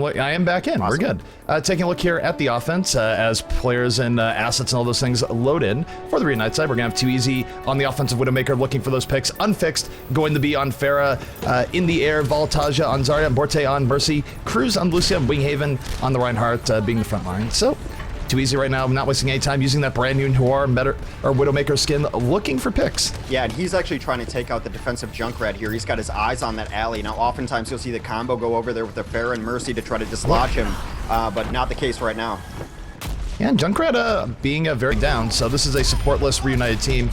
look. I am back in. Awesome. We're good. Taking a look here at the offense as players and assets and all those things load in. For the Reunite side, we're going to have Too Easy on the offensive Widowmaker looking for those picks. Unfixed, going to be on Pharah. In the air, Voltaja on Zarya, Borte on Mercy, Cruz on Lucia, and Winghaven on the Reinhardt being the front line. So, Too Easy right now, not wasting any time using that brand new Noir or Widowmaker skin, looking for picks. Yeah, and he's actually trying to take out the defensive Junkrat here. He's got his eyes on that alley. Now, oftentimes you'll see the combo go over there with the Pharah and Mercy to try to dislodge him, but not the case right now. Yeah, and Junkrat being very down, so this is a supportless Reunited team.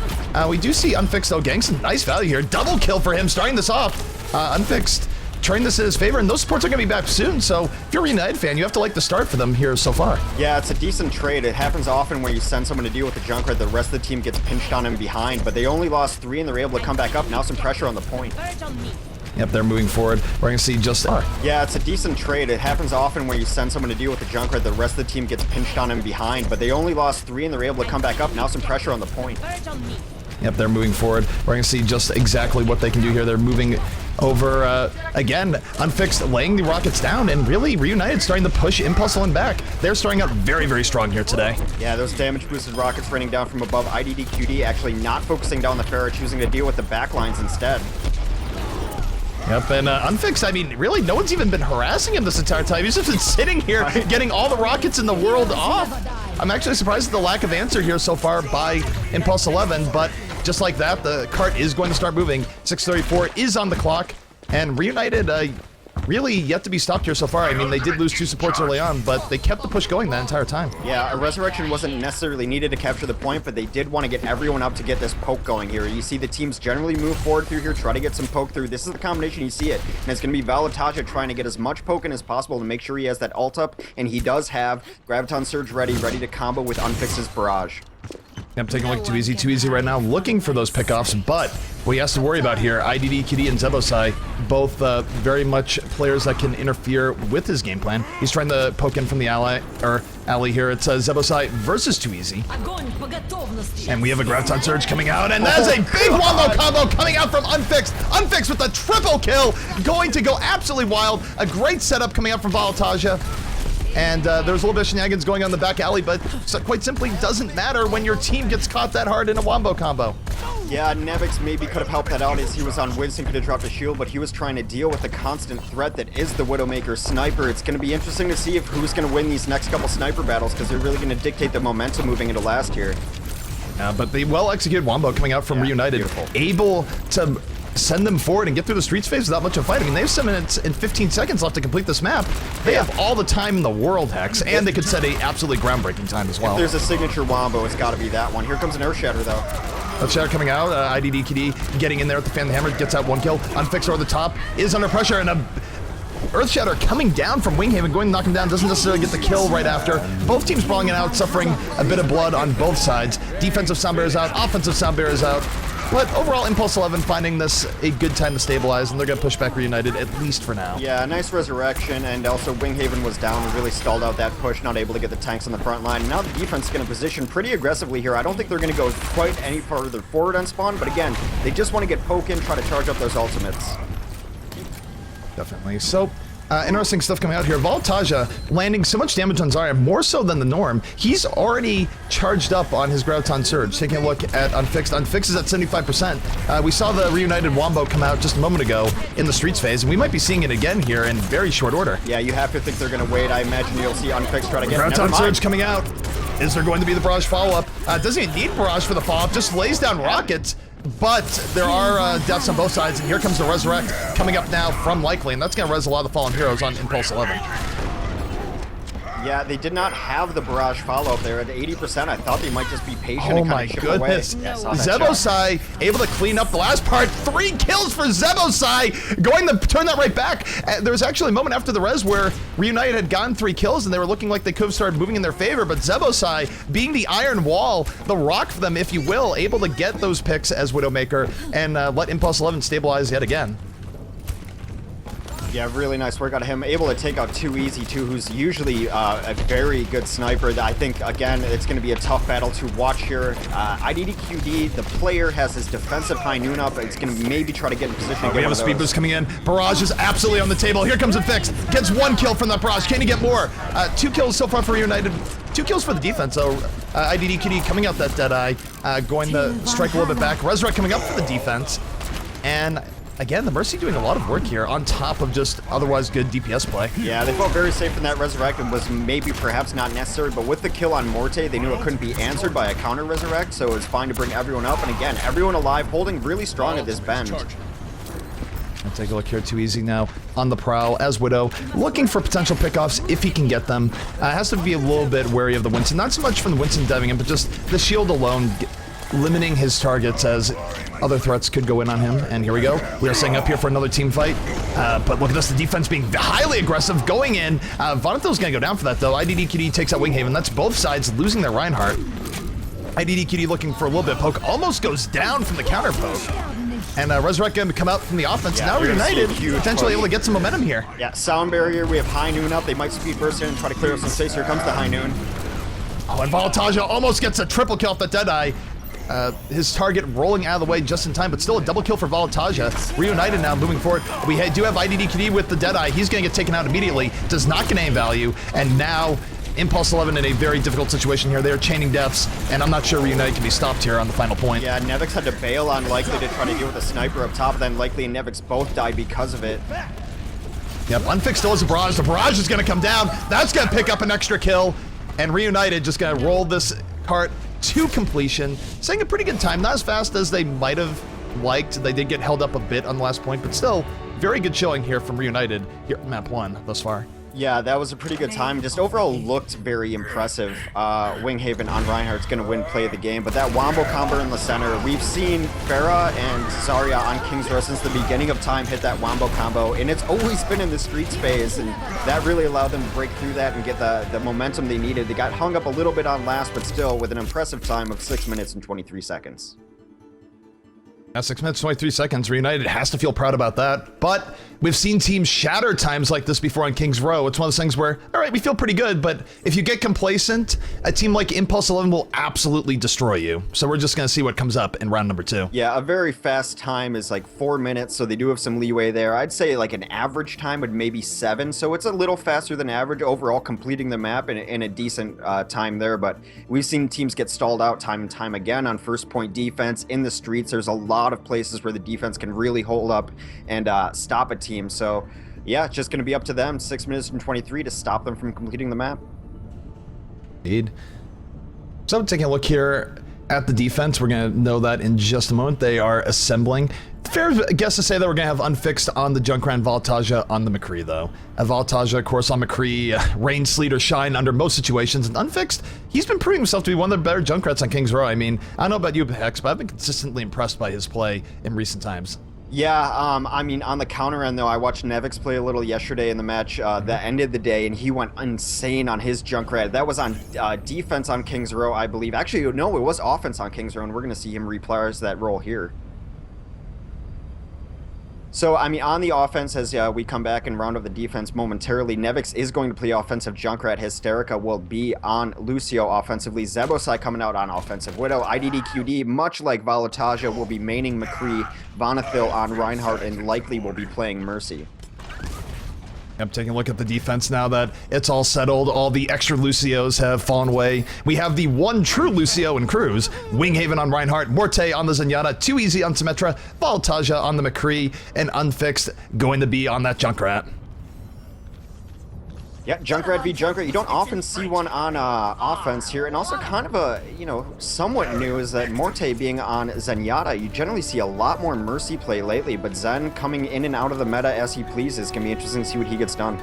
We do see Unfixed, though, getting some nice value here. Double kill for him, starting this off. Unfixed turning this in his favor, and those supports are going to be back soon, so if you're a Reunited fan, you have to like the start for them here so far. Yeah, it's a decent trade. It happens often where you send someone to deal with the Junkrat, the rest of the team gets pinched on him behind, but they only lost 3 and they're able to come back up. Now some pressure on the point. Yep, they're moving forward. We're going to see just... Yeah, it's a decent trade. It happens often where you send someone to deal with the Junkrat, the rest of the team gets pinched on him behind, but they only lost 3 and they're able to come back up. Now some pressure on the point. Yep, they're moving forward. We're going to see just exactly what they can do here. They're moving over, again, Unfixed laying the rockets down, and really Reunited starting to push Impulse11 back. They're starting out very, very strong here today. Yeah, those damage boosted rockets raining down from above. IDDQD actually not focusing down the Pharah, choosing to deal with the backlines instead. Yep, and Unfixed, I mean, really, no one's even been harassing him this entire time. He's just been sitting here getting all the rockets in the world off. I'm actually surprised at the lack of answer here so far by Impulse11, but just like that, the cart is going to start moving. 6:34 is on the clock, and Reunited really yet to be stopped here so far. I mean, they did lose 2 supports early on, but they kept the push going that entire time. Yeah, a resurrection wasn't necessarily needed to capture the point, but they did want to get everyone up to get this poke going here. You see the teams generally move forward through here, try to get some poke through. This is the combination, you see it, and it's going to be Voltaja trying to get as much poke in as possible to make sure he has that ult up, and he does have Graviton Surge ready to combo with Unfixed's Barrage. Yep, taking a look at Too Easy right now, looking for those pickoffs, but what he has to worry about here, IDDQD and Zebosai, both very much players that can interfere with his game plan. He's trying to poke in from the alley here. It's Zebosai versus Too Easy. And we have a Graviton Surge coming out, and that's a big wombo combo coming out from Unfixed. Unfixed with the triple kill, going to go absolutely wild. A great setup coming out from Voltaja. And there's a little bit of shenanigans going on in the back alley, but quite simply doesn't matter when your team gets caught that hard in a wombo combo. Yeah, Nevix maybe could have helped that out as he was on Winston, could have dropped a shield, but he was trying to deal with the constant threat that is the Widowmaker sniper. It's going to be interesting to see if who's going to win these next couple sniper battles, because they're really going to dictate the momentum moving into last year. But the well-executed wombo coming out from Reunited, beautiful. Able to send them forward and get through the streets phase without much of a fight. I mean, they have 7 minutes and 15 seconds left to complete this map. They have all the time in the world, Hex, and they could set a absolutely groundbreaking time as well. If there's a signature wombo, it's got to be that one. Here comes an Earthshatter, though. Earthshatter coming out, IDDQD getting in there with the fan the hammer, gets out 1 kill. Unfixed over the top, is under pressure, and a Earthshatter coming down from Winghaven, going to knock him down, doesn't necessarily get the kill right after. Both teams brawling it out, suffering a bit of blood on both sides. Defensive Sound Bearers out, offensive Sound Bearers out. But overall, Impulse11 finding this a good time to stabilize, and they're going to push back Reunited, at least for now. Yeah, nice resurrection, and also Winghaven was down and really stalled out that push, not able to get the tanks on the front line. Now the defense is going to position pretty aggressively here. I don't think they're going to go quite any further forward on spawn, but again, they just want to get poke in, try to charge up those ultimates. Definitely. So, interesting stuff coming out here. Voltaja landing so much damage on Zarya, more so than the norm. He's already charged up on his Graviton Surge. Taking a look at Unfixed. Unfixed is at 75%. We saw the Reunited wombo come out just a moment ago in the streets phase, and we might be seeing it again here in very short order. Yeah, you have to think they're going to wait. I imagine you'll see Unfixed try to get Graviton Surge coming out. Is there going to be the barrage follow-up? Doesn't even need barrage for the follow-up, just lays down rockets. But there are deaths on both sides, and here comes the Resurrect coming up now from Likely, and that's going to res a lot of the fallen heroes on Impulse11. Yeah, they did not have the barrage follow-up there at 80%. I thought they might just be patient and kind of chip away. Yeah, Zebosai able to clean up the last part. 3 kills for Zebosai, going to turn that right back. There was actually a moment after the res where Reunited had gotten 3 kills, and they were looking like they could have started moving in their favor, but Zebosai, being the iron wall, the rock for them, if you will, able to get those picks as Widowmaker and let Impulse11 stabilize yet again. Yeah, really nice work out of him. Able to take out Too Easy, too, who's usually a very good sniper. I think, again, it's going to be a tough battle to watch here. IDDQD, the player, has his defensive high noon up. It's going to maybe try to get in position. We have a speed boost coming in. Barrage is absolutely on the table. Here comes Infix. Gets 1 kill from that Barrage. Can he get more? 2 kills so far for Reunited. 2 kills for the defense, though. IDDQD coming out that Deadeye, going to strike a little bit back. Resurrect coming up for the defense. And again, the Mercy doing a lot of work here on top of just otherwise good DPS play. Yeah, they felt very safe in that Resurrect and was maybe perhaps not necessary, but with the kill on Morte, they knew it couldn't be answered by a counter Resurrect, so it was fine to bring everyone up. And again, everyone alive, holding really strong at this bend. And take a look here, Too Easy now on the prowl as Widow, looking for potential pickoffs if he can get them. Has to be a little bit wary of the Winston, not so much from the Winston diving in, but just the shield alone, limiting his targets as other threats could go in on him. And here we go. We are setting up here for another team fight. But look at this, the defense being highly aggressive, going in. Vonathel's gonna go down for that though. IDDQD takes out Winghaven. That's both sides losing their Reinhardt. IDDQD looking for a little bit of poke, almost goes down from the counter poke. And Resurrect gonna come out from the offense. Yeah, now Reunited potentially push. able to get some momentum here. Yeah, sound barrier, we have high noon up. They might speed burst in and try to clear up some space. Here comes the high noon. Oh, and Voltaja almost gets a triple kill off the Deadeye. His target rolling out of the way just in time, but still a double kill for Voltaja. Reunited now moving forward. We do have IDDQD with the Deadeye. He's going to get taken out immediately. Does not get aim value. And now Impulse11 in a very difficult situation here. They're chaining deaths, and I'm not sure Reunited can be stopped here on the final point. Yeah, Nevix had to bail on Likely to try to deal with a sniper up top, then Likely and Nevix both died because of it. Yep, Unfixed still has a Barrage. The Barrage is going to come down. That's going to pick up an extra kill. And Reunited just going to roll this cart to completion, saying a pretty good time, not as fast as they might have liked. They did get held up a bit on the last point, but still very good showing here from Reunited here map 1 thus far. Yeah, that was a pretty good time. Just overall looked very impressive. Winghaven on Reinhardt's going to win play of the game, but that Wombo combo in the center, we've seen Pharah and Zarya on King's Row since the beginning of time hit that Wombo combo, and it's always been in the streets phase, and that really allowed them to break through that and get the momentum they needed. They got hung up a little bit on last, but still with an impressive time of 6 minutes and 23 seconds. Now 6 minutes, 23 seconds. Reunited has to feel proud about that. But we've seen teams shatter times like this before on King's Row. It's one of those things where, all right, we feel pretty good, but if you get complacent, a team like Impulse11 will absolutely destroy you. So we're just going to see what comes up in round number 2. Yeah, a very fast time is like 4 minutes, so they do have some leeway there. I'd say like an average time would maybe 7, so it's a little faster than average overall, completing the map in a decent time there. But we've seen teams get stalled out time and time again on first point defense in the streets. There's a lot of places where the defense can really hold up and stop a team. So yeah, it's just going to be up to them, 6 minutes and 23 to stop them from completing the map. Indeed. So taking a look here at the defense, we're going to know that in just a moment. They are assembling. Fair guess to say that we're going to have Unfixed on the Junkrat and Voltaja on the McCree, though. Voltaja, of course, on McCree, rain, sleet, or shine under most situations. And Unfixed, he's been proving himself to be one of the better Junkrats on King's Row. I mean, I don't know about you, Hex, but I've been consistently impressed by his play in recent times. Yeah, I mean, on the counter end, though, I watched Nevix play a little yesterday in the match that ended the day, and he went insane on his Junkrat. That was on defense on King's Row, I believe. Actually, no, it was offense on King's Row, and we're going to see him reprise that role here. So, I mean, on the offense, as we come back and round up the defense momentarily, Nevix is going to play offensive Junkrat. Hysterica will be on Lucio offensively. Zebosai coming out on offensive Widow. IDDQD, much like Voltaja, will be maining McCree. Vonathil on Reinhardt, and likely will be playing Mercy. I'm taking a look at the defense now that it's all settled. All the extra Lucios have fallen away. We have the one true Lucio in Cruz. Winghaven on Reinhardt, Morte on the Zenyatta, Too Easy on Symmetra, Voltaja on the McCree, and Unfixed going to be on that Junkrat. Yeah, Junkrat v Junkrat. You don't often see one on offense here, and also kind of a, you know, somewhat new is that Morte being on Zenyatta. You generally see a lot more Mercy play lately, but Zen coming in and out of the meta as he pleases. Can be interesting to see what he gets done.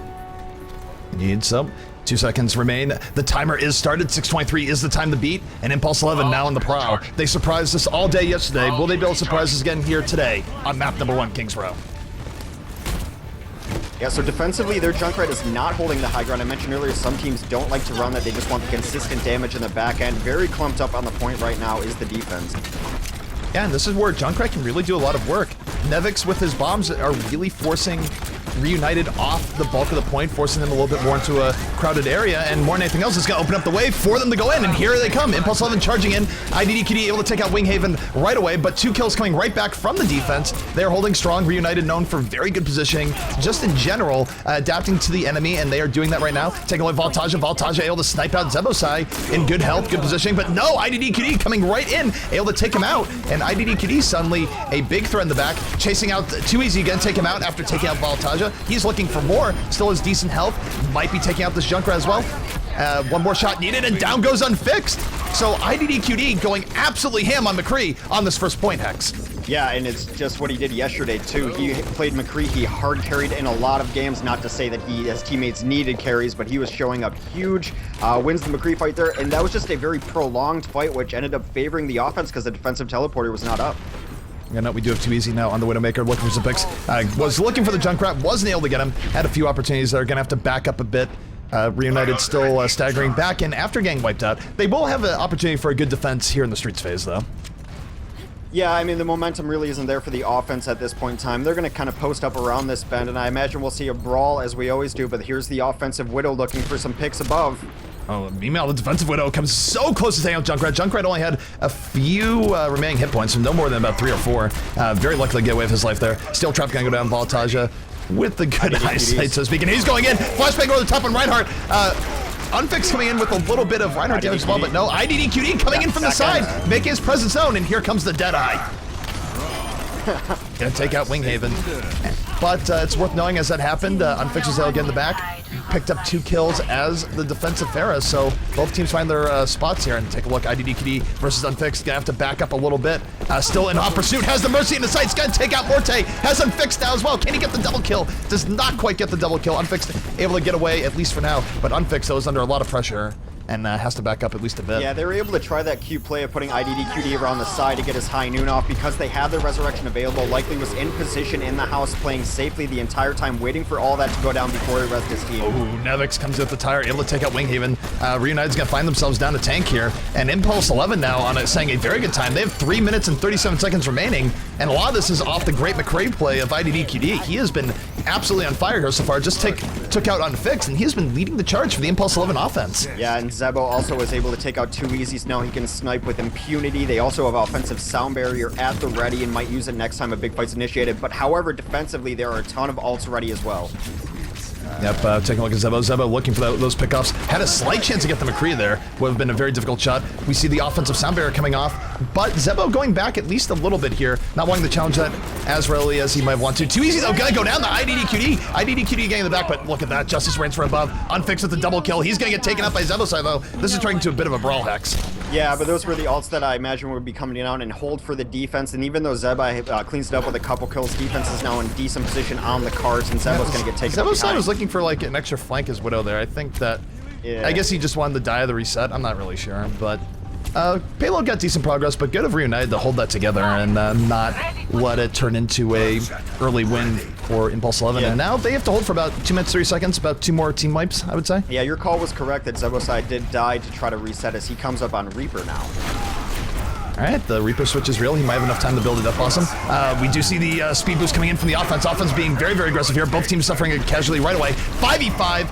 Indeed, so 2 seconds remain. The timer is started. 6:23 is the time to beat, and Impulse11 now on the prowl. They surprised us all day yesterday. Will they be able to surprise us again here today on map number 1, King's Row? Yeah, so defensively, their Junkrat is not holding the high ground. I mentioned earlier, some teams don't like to run that. They just want the consistent damage in the back end. Very clumped up on the point right now is the defense. Yeah, and this is where Junkrat can really do a lot of work. Nevix with his bombs are really forcing Reunited off the bulk of the point, forcing them a little bit more into a crowded area, and more than anything else, it's going to open up the way for them to go in, and here they come. Impulse11 charging in. IDDQD able to take out Winghaven right away, but 2 kills coming right back from the defense. They're holding strong. Reunited known for very good positioning, just in general, adapting to the enemy, and they are doing that right now. Taking away Voltaja. Voltaja able to snipe out Zebosai in good health, good positioning, but no, IDDQD coming right in, able to take him out, and IDDQD suddenly a big threat in the back, chasing out Too Easy again, take him out after taking out Voltaja. He's looking for more, still has decent health, might be taking out this Junkrat as well. One more shot needed, and down goes Unfixed. So IDDQD going absolutely ham on McCree on this first point, Hex. Yeah, and it's just what he did yesterday, too. He played McCree, he hard carried in a lot of games, not to say that his teammates needed carries, but he was showing up huge, wins the McCree fight there, and that was just a very prolonged fight, which ended up favoring the offense because the defensive teleporter was not up. Yeah, no, we do have Too Easy now on the Widowmaker, looking for some picks. Was looking for the Junkrat, wasn't able to get him, had a few opportunities that are going to have to back up a bit. Reunited still staggering back in after getting wiped out. They will have an opportunity for a good defense here in the Streets phase, though. Yeah, I mean, the momentum really isn't there for the offense at this point in time. They're going to kind of post up around this bend, and I imagine we'll see a brawl as we always do, but here's the offensive Widow looking for some picks above. Oh, meanwhile, the defensive Widow comes so close to taking out Junkrat. Junkrat only had a few remaining hit points, no more than about 3 or 4. Very lucky to get away with his life there. Steel Trap gonna go down Voltaja with the good eyesight, so to speak, and he's going in. Flashbang over the top on Reinhardt. Unfixed coming in with a little bit of Reinhardt damage as well, but no, IDDQD coming in from the side, making his presence known, and here comes the Deadeye. Gonna take out Winghaven. But it's worth knowing as that happened, Unfixed was able to get in the back, picked up 2 kills as the defensive Pharah, so both teams find their spots here, and take a look, IDDQD versus Unfixed, gonna have to back up a little bit. Still in hot pursuit, has the Mercy in the sights, gonna take out Morte, has Unfixed now as well, can he get the double kill? Does not quite get the double kill, Unfixed able to get away, at least for now, but Unfixed though is under a lot of pressure, and has to back up at least a bit. Yeah, they were able to try that cute play of putting IDDQD around the side to get his high noon off because they had the Resurrection available. Likely was in position in the house, playing safely the entire time, waiting for all that to go down before he rests his team. Ooh, Nevix comes with the tire, able to take out Winghaven. Reunited's gonna find themselves down a tank here, and Impulse11 now on it, saying a very good time. They have 3 minutes and 37 seconds remaining, and a lot of this is off the great McCree play of IDDQD. He has been absolutely on fire here so far, just took out Unfixed, and he has been leading the charge for the Impulse11 offense. Yeah, and Zebo also was able to take out 2 Easies. Now he can snipe with impunity. They also have offensive sound barrier at the ready and might use it next time a big fight's initiated. But however, defensively, there are a ton of ults ready as well. Yep, taking a look at Zebo. Zebo looking for those pickoffs. Had a slight chance to get the McCree there. Would have been a very difficult shot. We see the offensive sound barrier coming off, but Zebo going back at least a little bit here. Not wanting to challenge that as readily as he might want to. Too Easy though, gonna go down the IDDQD. IDDQD getting in the back, but look at that. Justice reigns from above. Unfixed with the double kill. He's gonna get taken up by Zebosai though. This is turning into a bit of a brawl, Hex. Yeah, but those were the ults that I imagine would be coming down and hold for the defense. And even though Zebai cleans it up with a couple kills, defense is now in decent position on the cards, and Zebo's going to get taken up behind. Zebosai was looking for like an extra flank as Widow there. I think that, yeah. I guess he just wanted to die of the reset. I'm not really sure, but Payload got decent progress, but good of Reunited to hold that together and not let it turn into a early win for Impulse11. Yeah. And now they have to hold for about 2 minutes, 30 seconds, about 2 more team wipes, I would say. Yeah, your call was correct that Zebosai did die to try to reset as he comes up on Reaper now. All right, the Reaper switch is real. He might have enough time to build it up awesome. We do see the speed boost coming in from the offense. Offense being very, very aggressive here. Both teams suffering a casualty right away. 5v5.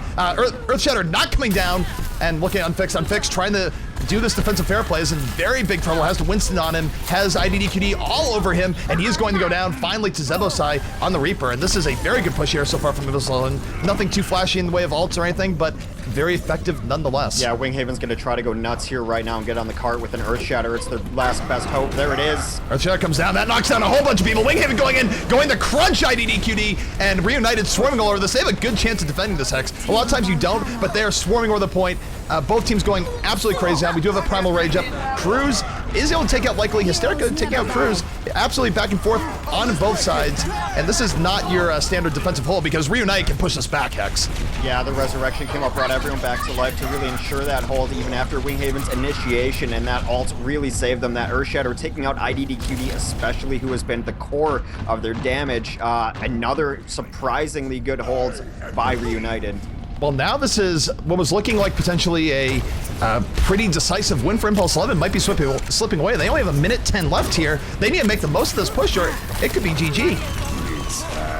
Earthshatter not coming down. And looking at Unfixed trying to do this defensive fair play is in very big trouble. Has Winston on him, has IDDQD all over him, and he is going to go down finally to Zebosai on the Reaper. And this is a very good push here so far from Impulse11. Nothing too flashy in the way of ults or anything, but very effective nonetheless. Yeah, Winghaven's going to try to go nuts here right now and get on the cart with an Earthshatter. It's their last best hope. There it is. Earthshatter comes down. That knocks down a whole bunch of people. Winghaven going to crunch IDDQD, and Reunited swarming all over this. They have a good chance of defending this, Hex. A lot of times you don't, but they are swarming over the point. Both teams going absolutely crazy now. We do have a Primal Rage up. Cruz is able to take out likely Hysterica, taking out Cruz. Absolutely back and forth on both sides. And this is not your standard defensive hold because Reunite can push us back, Hex. Yeah, the Resurrection came up, brought everyone back to life to really ensure that hold even after Winghaven's initiation, and that ult really saved them. That Earthshatter taking out IDDQD especially, who has been the core of their damage. Another surprisingly good hold by Reunited. Well, now this is what was looking like potentially a pretty decisive win for Impulse11. Might be slipping away. They only have 1:10 left here. They need to make the most of this push, or it could be GG.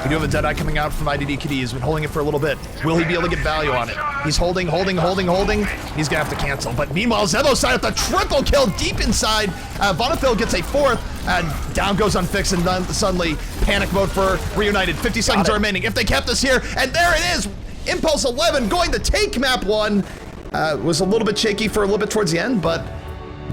We do have a Deadeye coming out from IDD Kitty. He's been holding it for a little bit. Will he be able to get value on it? He's holding. He's gonna have to cancel. But meanwhile, Zebosai with the triple kill deep inside. Vonnefield gets a fourth, and down goes Unfixed, and then suddenly panic mode for Reunited. 50 seconds are remaining. If they kept this here, and there it is! Impulse11 going to take map 1. Was a little bit shaky for a little bit towards the end, but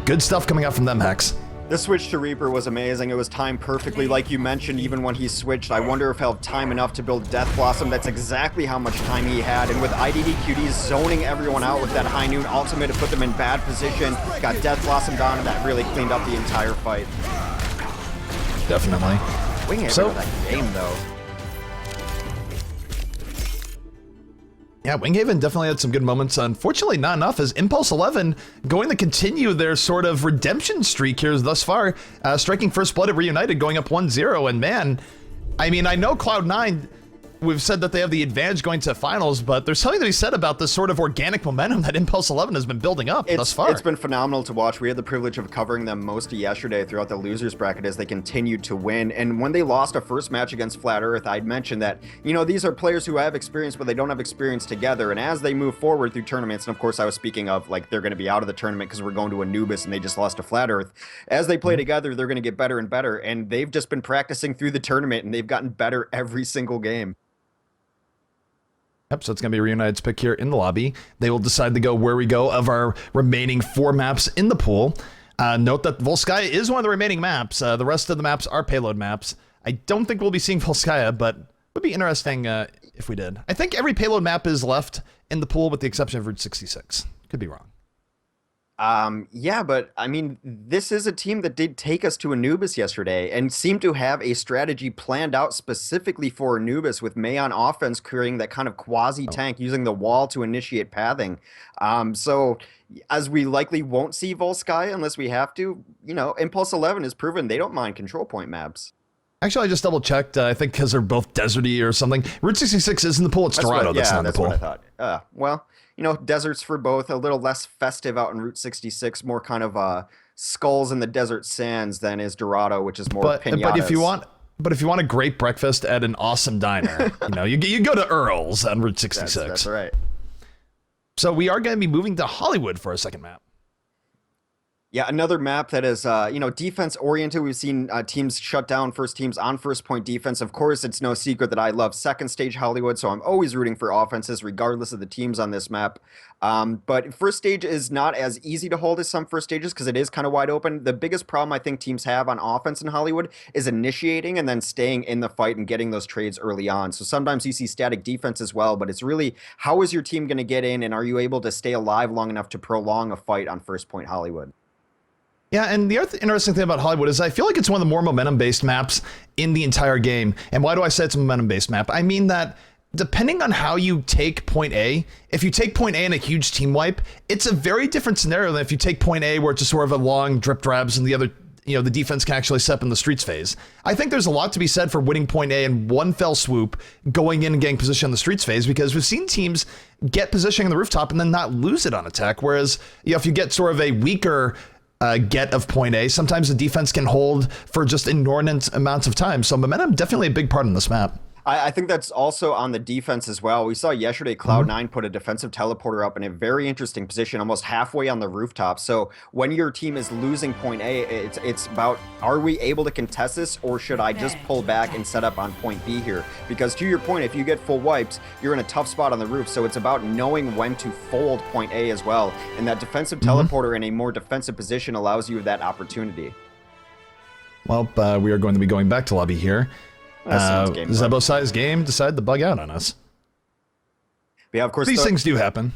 good stuff coming out from them, Hex. The switch to Reaper was amazing. It was timed perfectly. Like you mentioned, even when he switched, I wonder if he'll have time enough to build Death Blossom. That's exactly how much time he had. And with IDDQD zoning everyone out with that high noon ultimate to put them in bad position, got Death Blossom down, and that really cleaned up the entire fight. Definitely. Winghaven So, that game, though. Yeah, Winghaven definitely had some good moments. Unfortunately, not enough, as Impulse11 going to continue their sort of redemption streak here thus far, striking first blood at Reunited, going up 1-0. And man, I mean, I know Cloud9, we've said that they have the advantage going to finals, but there's something to be said about this sort of organic momentum that Impulse11 has been building up thus far. It's been phenomenal to watch. We had the privilege of covering them most of yesterday throughout the losers bracket as they continued to win. And when they lost a first match against Flat Earth, I'd mentioned that, you know, these are players who have experience, but they don't have experience together. And as they move forward through tournaments, and of course I was speaking of, like, they're going to be out of the tournament because we're going to Anubis and they just lost to Flat Earth. As they play together, they're going to get better and better. And they've just been practicing through the tournament, and they've gotten better every single game. Yep, so it's going to be Reunited's pick here in the lobby. They will decide to go where we go of our remaining 4 maps in the pool. Note that Volskaya is one of the remaining maps. The rest of the maps are payload maps. I don't think we'll be seeing Volskaya, but it would be interesting if we did. I think every payload map is left in the pool with the exception of Route 66. Could be wrong. Yeah, but I mean, this is a team that did take us to Anubis yesterday and seemed to have a strategy planned out specifically for Anubis, with May on offense creating that kind of quasi-tank, using the wall to initiate pathing. So as we likely won't see Volskaya unless we have to, you know, Impulse11 has proven they don't mind control point maps. Actually, I just double checked. I think because they're both deserty or something. Route 66 is in the pool. It's Dorado that's not in the pool. That's what I thought. Well, you know, deserts for both. A little less festive out in Route 66, more kind of skulls in the desert sands than is Dorado, which is more pinatas. But if you want a great breakfast at an awesome diner, you know, you go to Earl's on Route 66. That's right. So we are going to be moving to Hollywood for a second map. Yeah, another map that is, you know, defense-oriented. We've seen teams shut down first teams on first-point defense. Of course, it's no secret that I love second-stage Hollywood, so I'm always rooting for offenses regardless of the teams on this map. But first stage is not as easy to hold as some first stages because it is kind of wide open. The biggest problem I think teams have on offense in Hollywood is initiating and then staying in the fight and getting those trades early on. So sometimes you see static defense as well, but it's really, how is your team going to get in, and are you able to stay alive long enough to prolong a fight on first-point Hollywood? Yeah, and the other interesting thing about Hollywood is I feel like it's one of the more momentum-based maps in the entire game. And why do I say it's a momentum-based map? I mean that depending on how you take point A, if you take point A in a huge team wipe, it's a very different scenario than if you take point A where it's just sort of a long drip drabs and the other, you know, the defense can actually step in the streets phase. I think there's a lot to be said for winning point A in one fell swoop, going in and getting position on the streets phase, because we've seen teams get positioning on the rooftop and then not lose it on attack. Whereas, you know, if you get sort of a weaker get of point A, sometimes the defense can hold for just inordinate amounts of time. So momentum definitely a big part in this map. I think that's also on the defense as well. We saw yesterday Cloud9 put a defensive teleporter up in a very interesting position, almost halfway on the rooftop. So when your team is losing point A, it's about, are we able to contest this, or should I just pull back and set up on point B here? Because to your point, if you get full wipes, you're in a tough spot on the roof. So it's about knowing when to fold point A as well. And that defensive teleporter in a more defensive position allows you that opportunity. Well, we are going to be going back to lobby here. Zebosai's game decided to bug out on us. But yeah, of course, these things do happen.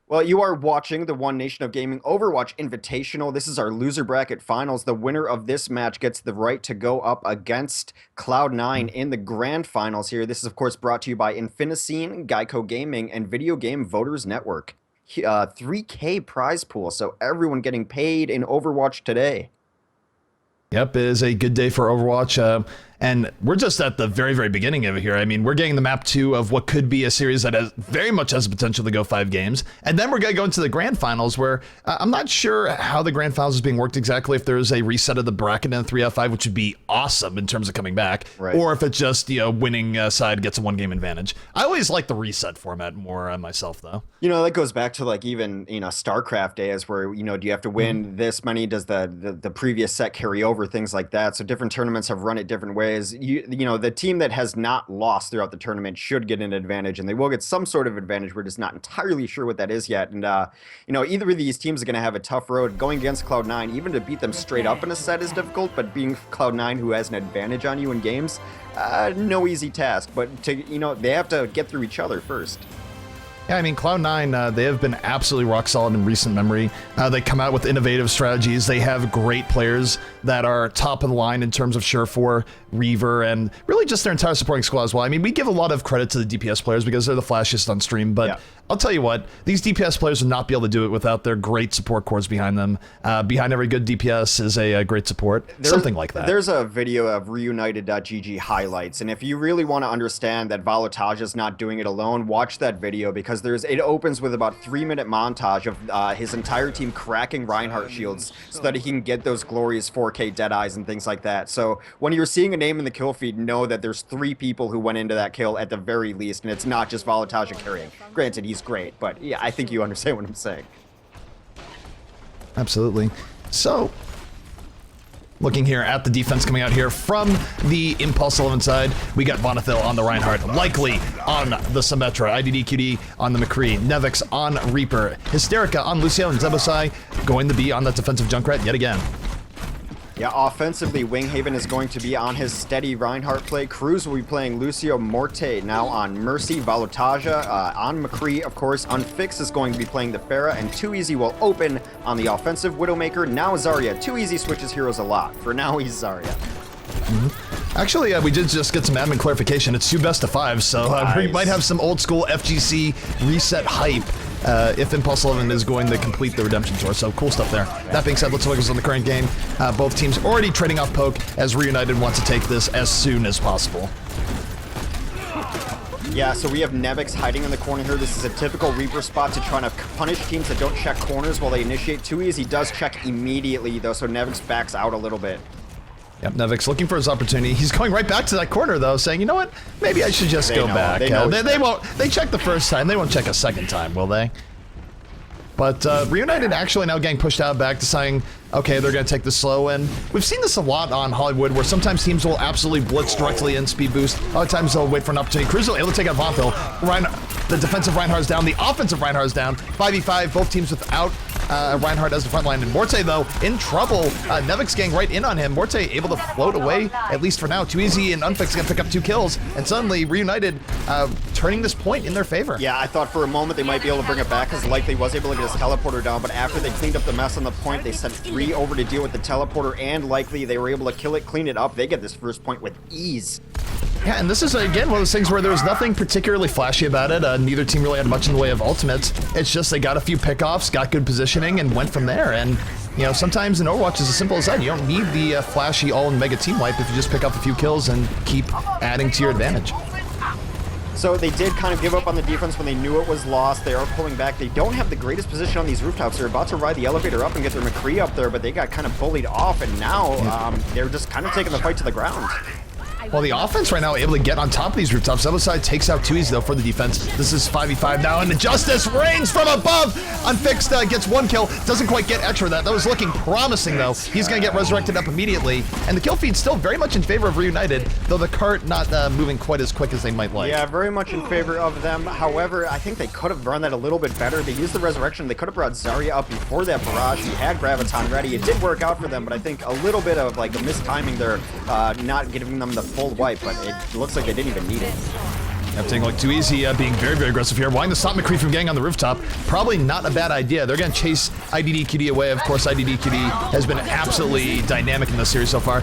Well, you are watching the One Nation of Gaming Overwatch Invitational. This is our loser bracket finals. The winner of this match gets the right to go up against Cloud9 in the grand finals here. This is, of course, brought to you by Infinicine, Geico Gaming, and Video Game Voters Network. 3K prize pool, so everyone getting paid in Overwatch today. Yep, it is a good day for Overwatch. And we're just at the very, very beginning of it here. I mean, we're getting the map 2 of what could be a series that very much has the potential to go 5 games. And then we're going to go into the grand finals where I'm not sure how the grand finals is being worked exactly, if there's a reset of the bracket in 3 out of 5, which would be awesome in terms of coming back, or if it's just, winning side gets a 1-game advantage. I always like the reset format more myself, though. That goes back to like even, StarCraft days where, do you have to win this many? Does the previous set carry over? Things like that. So different tournaments have run it different ways. The team that has not lost throughout the tournament should get an advantage, and they will get some sort of advantage. We're just not entirely sure what that is yet. And, either of these teams are going to have a tough road going against Cloud9. Even to beat them straight up in a set is difficult, but being Cloud9 who has an advantage on you in games, no easy task. But they have to get through each other first. Yeah, I mean, Cloud9, they have been absolutely rock solid in recent memory. They come out with innovative strategies. They have great players that are top of the line in terms of Surefour, Reaver, and really just their entire supporting squad as well. I mean, we give a lot of credit to the DPS players because they're the flashiest on stream, but I'll tell you what, these DPS players would not be able to do it without their great support cores behind them. Behind every good DPS is a great support, something like that. There's a video of reunited.gg highlights, and if you really want to understand that Valotage is not doing it alone, watch that video, because it opens with about 3-minute montage of his entire team cracking Reinhardt shields so that he can get those glorious 4K Deadeyes and things like that. So when you're seeing a name in the kill feed, know that there's 3 people who went into that kill at the very least, and it's not just Valotage carrying. Granted, he's great, but yeah, I think you understand what I'm saying. Absolutely. So, looking here at the defense coming out here from the Impulse11 side, we got Bonathil on the Reinhardt, Likely on the Symmetra, IDDQD on the McCree, Nevix on Reaper, Hysterica on Lucio, and Zebosai going to be on that defensive Junkrat yet again. Yeah, offensively, Winghaven is going to be on his steady Reinhardt play. Cruz will be playing Lucio, Morte now on Mercy, Valotaja on McCree, of course. Unfix is going to be playing the Pharah, and Too Easy will open on the offensive Widowmaker. Now Zarya. Too Easy switches heroes a lot. For now, he's Zarya. Actually, we did just get some admin clarification. It's 2 best of 5, so we might have some old school FGC reset hype if Impulse11 is going to complete the Redemption Tour. So cool stuff there. That being said, let's focus on the current game. Both teams already trading off poke as Reunited wants to take this as soon as possible. Yeah, so we have Nevix hiding in the corner here. This is a typical Reaper spot to try to punish teams that don't check corners while they initiate. Too Easy does check immediately, though, so Nevix backs out a little bit. Yep, Nevix looking for his opportunity. He's going right back to that corner, though, saying, you know what? Maybe I should just go back. They won't. They check the first time. They won't check a second time, will they? But Reunited actually now getting pushed out back, deciding, okay, they're going to take this slow. And we've seen this a lot on Hollywood, where sometimes teams will absolutely blitz directly in speed boost. Other times they'll wait for an opportunity. Cruz will able to take out Vonthil. The defensive Reinhardt's down. The offensive Reinhardt's down. 5v5, both teams without Reinhardt as the front line. And Morte, though, in trouble. Nevix getting right in on him. Morte able to float away, at least for now. Too Easy and Unfix going to pick up 2 kills. And suddenly, Reunited turning this point in their favor. Yeah, I thought for a moment they might be able to bring it back, because Likely was able to get his teleporter down. But after they cleaned up the mess on the point, they sent 3 over to deal with the teleporter and Likely. They were able to kill it, clean it up. They get this first point with ease. Yeah, and this is, again, one of those things where there was nothing particularly flashy about it. Neither team really had much in the way of ultimates. It's just they got a few pickoffs, got good positioning, and went from there. And, sometimes in Overwatch, it's as simple as that. You don't need the flashy all-mega team wipe if you just pick up a few kills and keep adding to your advantage. So they did kind of give up on the defense when they knew it was lost. They are pulling back. They don't have the greatest position on these rooftops. They're about to ride the elevator up and get their McCree up there, but they got kind of bullied off, and now they're just kind of taking the fight to the ground. Well, the offense right now able to get on top of these rooftops. Zebosai takes out Too Easy, though, for the defense. This is 5v5 now, and the Justice rains from above. Unfixed gets 1 kill. Doesn't quite get extra that. That was looking promising, though. He's going to get resurrected up immediately. And the kill feed's still very much in favor of Reunited, though the cart not moving quite as quick as they might like. Yeah, very much in favor of them. However, I think they could have run that a little bit better. They used the resurrection. They could have brought Zarya up before that barrage. He had Graviton ready. It did work out for them, but I think a little bit of like a mistiming there, not giving them the full wipe, but it looks like they didn't even need it. Taking a look too easy, being very, very aggressive here. Wanting to stop McCree from getting on the rooftop. Probably not a bad idea. They're going to chase IDD away. Of course, IDD has been absolutely dynamic in this series so far.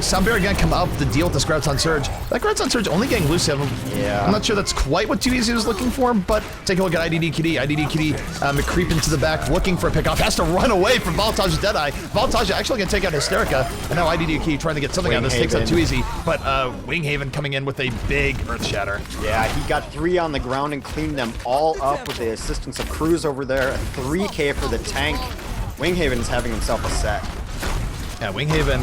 Soundberry going to come out with the deal with this Graviton Surge. That Graviton Surge only getting Lucio. Yeah. I'm not sure that's quite what Too Easy was looking for, but take a look at IDD McCreep into the back, looking for a pickoff. Has to run away from Volatage's Deadeye. Voltage actually going to take out Hysterica, and now IDD trying to get something out of this. Takes out Too Easy, but Winghaven coming in with a big Earth Shatter. Yeah, he got 3 on the ground and cleaned them all up with the assistance of Cruz over there. 3K for the tank. Winghaven is having himself a set. Yeah, Winghaven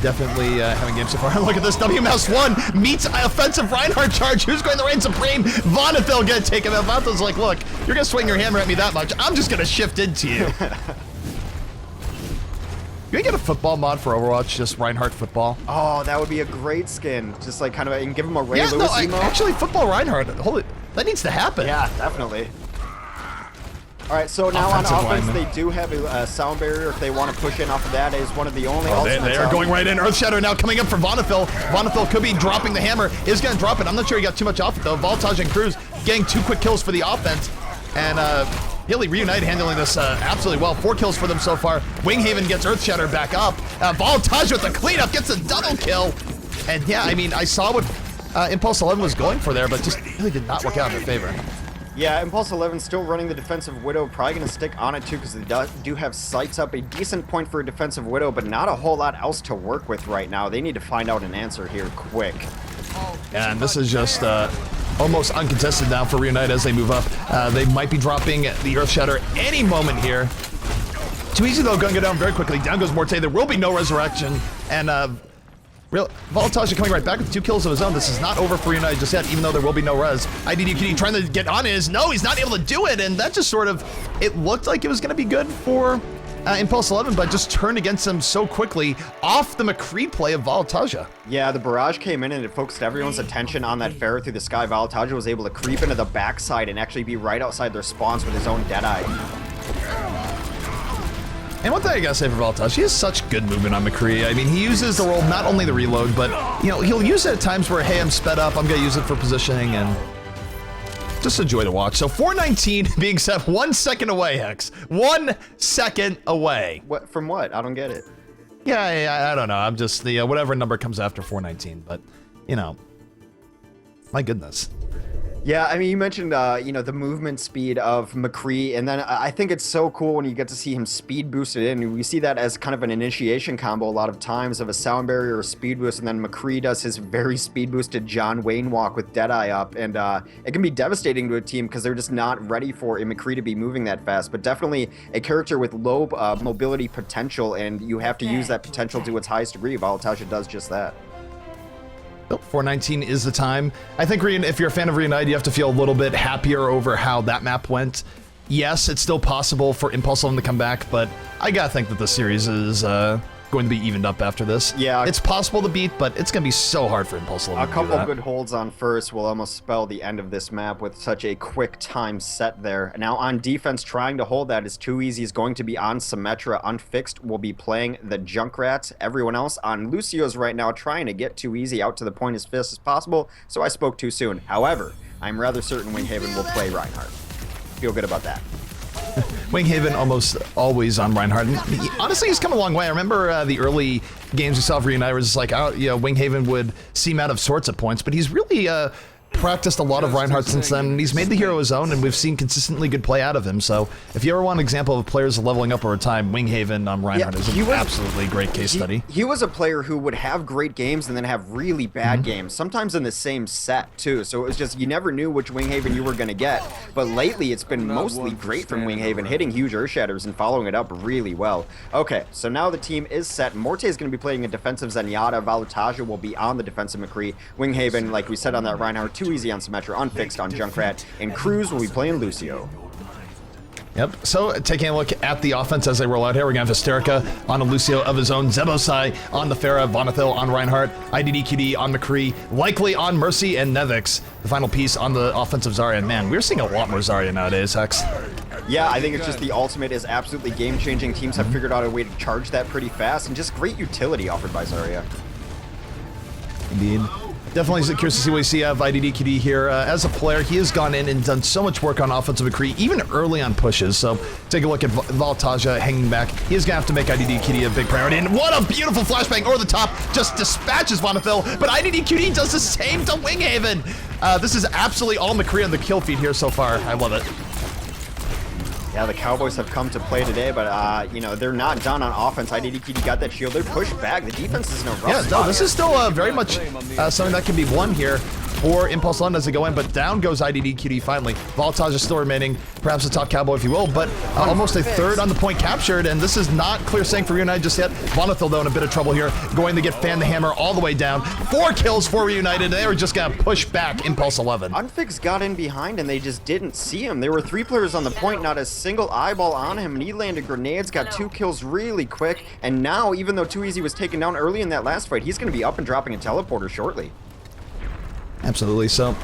definitely having games so far. Look at this, WMS1 meets offensive Reinhardt charge. Who's going to reign supreme? Vonethil gonna take him out. Vonethil's like, look, you're gonna swing your hammer at me that much. I'm just gonna shift into you. You can get a football mod for Overwatch, just Reinhardt football. Oh, that would be a great skin. Just like kind of, and give him a Ray Lewis emo. Actually, football Reinhardt, holy, that needs to happen. Yeah, definitely. All right, so now on offense, they do have a sound barrier if they want to push in off of that. It is one of the only They are going right in. Earth Shadow now coming up for Vonethil. Vonethil could be dropping the hammer. Is going to drop it. I'm not sure he got too much off it, though. Voltage and Cruz getting 2 quick kills for the offense. And Hilly Reunited handling this absolutely well. 4 kills for them so far. Winghaven gets Earth Shatter back up. Voltage with the cleanup gets a double kill. And yeah, I mean, I saw what Impulse11 was going for there, but just really did not work out in their favor. Yeah, Impulse11 still running the defensive Widow. Probably going to stick on it too because they do have sights up. A decent point for a defensive Widow, but not a whole lot else to work with right now. They need to find out an answer here quick. And this is just almost uncontested now for Reunite as they move up. They might be dropping the Earth Shatter any moment here. Too Easy though, gonna go down very quickly. Down goes Morte. There will be no resurrection. And Voltage coming right back with 2 kills of his own. This is not over for United just yet, even though there will be no res. IDD trying to get on his. No, he's not able to do it, and that just sort of, it looked like it was going to be good for Impulse11, but just turned against him so quickly off the McCree play of Voltage. Yeah, the barrage came in and it focused everyone's attention on that Pharah through the sky. Voltage was able to creep into the backside and actually be right outside their spawns with his own Deadeye. And one thing I gotta say for Voltage, he has such good movement on McCree. I mean, he uses the roll, not only the reload, but, you know, he'll use it at times where, hey, I'm sped up, I'm gonna use it for positioning, and just a joy to watch. So 419 being set 1 second away, Hex. 1 second away. What, from what? I don't get it. Yeah, I don't know. I'm just, the whatever number comes after 419, but, you know, my goodness. Yeah, I mean, you mentioned, you know, the movement speed of McCree, and then I think it's so cool when you get to see him speed boosted in. We see that as kind of an initiation combo a lot of times of a sound barrier or speed boost, and then McCree does his very speed boosted John Wayne walk with Deadeye up, and it can be devastating to a team because they're just not ready for a McCree to be moving that fast, but definitely a character with low mobility potential, and you have to use that potential to its highest degree. Voltage does just that. 419 is the time. I think if you're a fan of Reunite, you have to feel a little bit happier over how that map went. Yes, it's still possible for Impulse11 to come back, but I gotta think that the series is going to be evened up after this. Yeah. It's possible to beat, but it's gonna be so hard for Impulse11 A couple good holds on first will almost spell the end of this map with such a quick time set there. Now on defense, trying to hold that is Too Easy is going to be on Symmetra. Unfixed will be playing the Junkrat. Everyone else on Lucio's right now trying to get Too Easy out to the point as fast as possible, so I spoke too soon. However, I'm rather certain Winghaven will play Reinhardt. Feel good about that. Winghaven almost always on Reinhardt. And honestly, he's come a long way. I remember the early games we saw for Reunite was just like, you know, Winghaven would seem out of sorts at points, but he's really practiced a lot of Reinhardt since then, and he's made the hero his own, and we've seen consistently good play out of him. So if you ever want an example of players leveling up over time, Winghaven on Reinhardt is an absolutely great case study. He was a player who would have great games and then have really bad games, sometimes in the same set too. So it was just, you never knew which Winghaven you were going to get. But lately it's been mostly great from Winghaven, hitting huge Earth Shatters and following it up really well. Okay, so now the team is set. Morte is going to be playing a defensive Zenyatta. Voltage will be on the defensive McCree. Winghaven, like we said on that Reinhardt, Too Easy on Symmetra, Unfixed on Junkrat, and Cruz will be playing Lucio. Yep, so taking a look at the offense as they roll out here, we're going to have Hysterica on a Lucio of his own, Zebosai on the Pharah, Vonethil on Reinhardt, IDD on McCree, likely on Mercy and Nevix, the final piece on the offensive Zarya. And man, we're seeing a lot more Zarya nowadays, Hex. Yeah, I think it's just the ultimate is absolutely game-changing. Teams have figured out a way to charge that pretty fast, and just great utility offered by Zarya. Indeed. Definitely curious to see what we see of IDDQD here. As a player, he has gone in and done so much work on offensive McCree, even early on pushes. So take a look at Voltaja hanging back. He's going to have to make IDDQD a big priority. And what a beautiful flashbang over the top. Just dispatches Vonethil, but IDDQD does the same to Winghaven. This is absolutely all McCree on the kill feed here so far. I love it. Yeah, the Cowboys have come to play today, but, you know, they're not done on offense. IDDQD got that shield. They're pushed back. The defense is in a rough spot. No, this is still very much something that can be won here for Impulse11 as they go in, but down goes IDDQD finally. Voltage is still remaining, perhaps a top Cowboy if you will, but almost a third on the point captured, and this is not clear saying for Reunited just yet. Vonethil, though, in a bit of trouble here, going to get Fan the Hammer all the way down. 4 kills for Reunited, and they were just going to push back Impulse11. Unfix got in behind, and they just didn't see him. There were 3 players on the point, not a single eyeball on him, and he landed grenades, got 2 kills really quick, and now, even though Too Easy was taken down early in that last fight, he's going to be up and dropping a teleporter shortly. Absolutely. So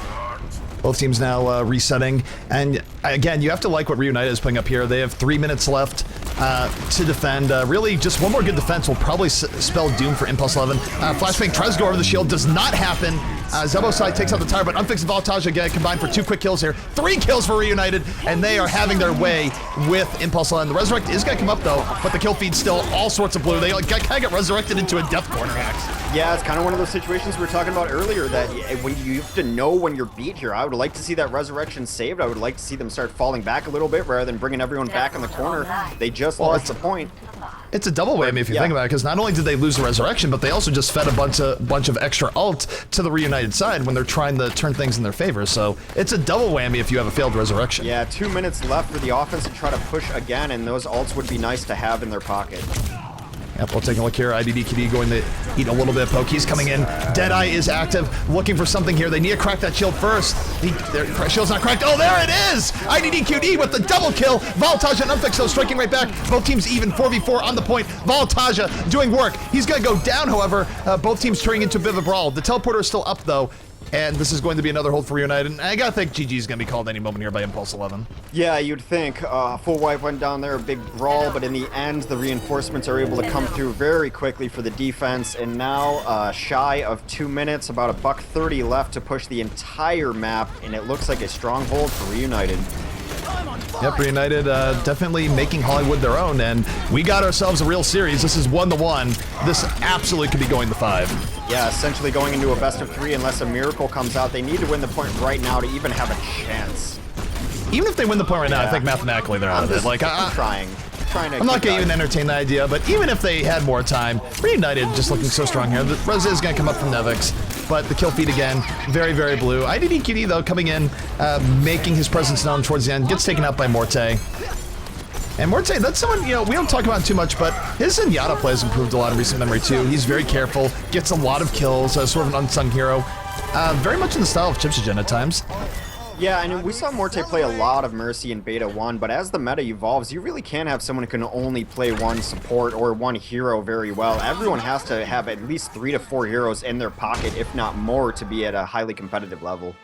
both teams now resetting, and again, you have to like what Reunited is putting up here. They have 3 minutes left to defend. Really, just one more good defense will probably spell doom for Impulse11. Flashbang tries to go over the shield, does not happen. Zebosai takes out the tower, but Unfix and Voltage again combined for 2 quick kills here. 3 kills for Reunited, and they are having their way with Impulse11. The Resurrect is going to come up, though, but the kill feed still all sorts of blue. They kind of get resurrected into a death corner, Axe. Yeah, it's kind of one of those situations we were talking about earlier that when you have to know when you're beat here. I would like to see that resurrection saved. I would like to see them start falling back a little bit rather than bringing everyone back in the corner. They just lost the point. It's a double whammy if you think about it, because not only did they lose the resurrection, but they also just fed a bunch of extra ult to the Reunited side when they're trying to turn things in their favor. So it's a double whammy if you have a failed resurrection. Yeah, 2 minutes left for the offense to try to push again, and those ults would be nice to have in their pocket. Yep, we'll take a look here. IDDQD going to eat a little bit of poke. He's coming in. Deadeye is active, looking for something here. They need to crack that shield first. Their shield's not cracked. Oh, there it is! IDDQD with the double kill. Voltage and Unfix, though, striking right back. Both teams even, 4v4 on the point. Voltage doing work. He's going to go down, however. Both teams turning into a bit of a brawl. The teleporter is still up, though. And this is going to be another hold for Reunited. And I gotta think GG is gonna be called any moment here by Impulse11. Yeah, you'd think. Full wipe went down there, a big brawl, but in the end, the reinforcements are able to come through very quickly for the defense. And now, shy of 2 minutes, about $1:30 left to push the entire map, and it looks like a stronghold for Reunited. Yep, Reunited definitely making Hollywood their own, and we got ourselves a real series. This is 1-1. This absolutely could be going to 5. Yeah, essentially going into a best of 3 unless a miracle comes out. They need to win the point right now to even have a chance. Even if they win the point right now, I think mathematically they're out of it. Like, I'm trying to I'm not going to even entertain the idea, but even if they had more time, Reunited just looking so strong here. The Res is going to come up from Nevix, but the kill feed again, very, very blue. IDDQD, though, coming in, making his presence known towards the end, gets taken out by Morte. And Morte, that's someone, you know, we don't talk about too much, but his Zenyatta play has improved a lot in recent memory, too. He's very careful, gets a lot of kills, sort of an unsung hero. Very much in the style of Chipsogen at times. Yeah, and we saw Morte play a lot of Mercy in Beta 1, but as the meta evolves, you really can't have someone who can only play one support or one hero very well. Everyone has to have at least 3 to 4 heroes in their pocket, if not more, to be at a highly competitive level.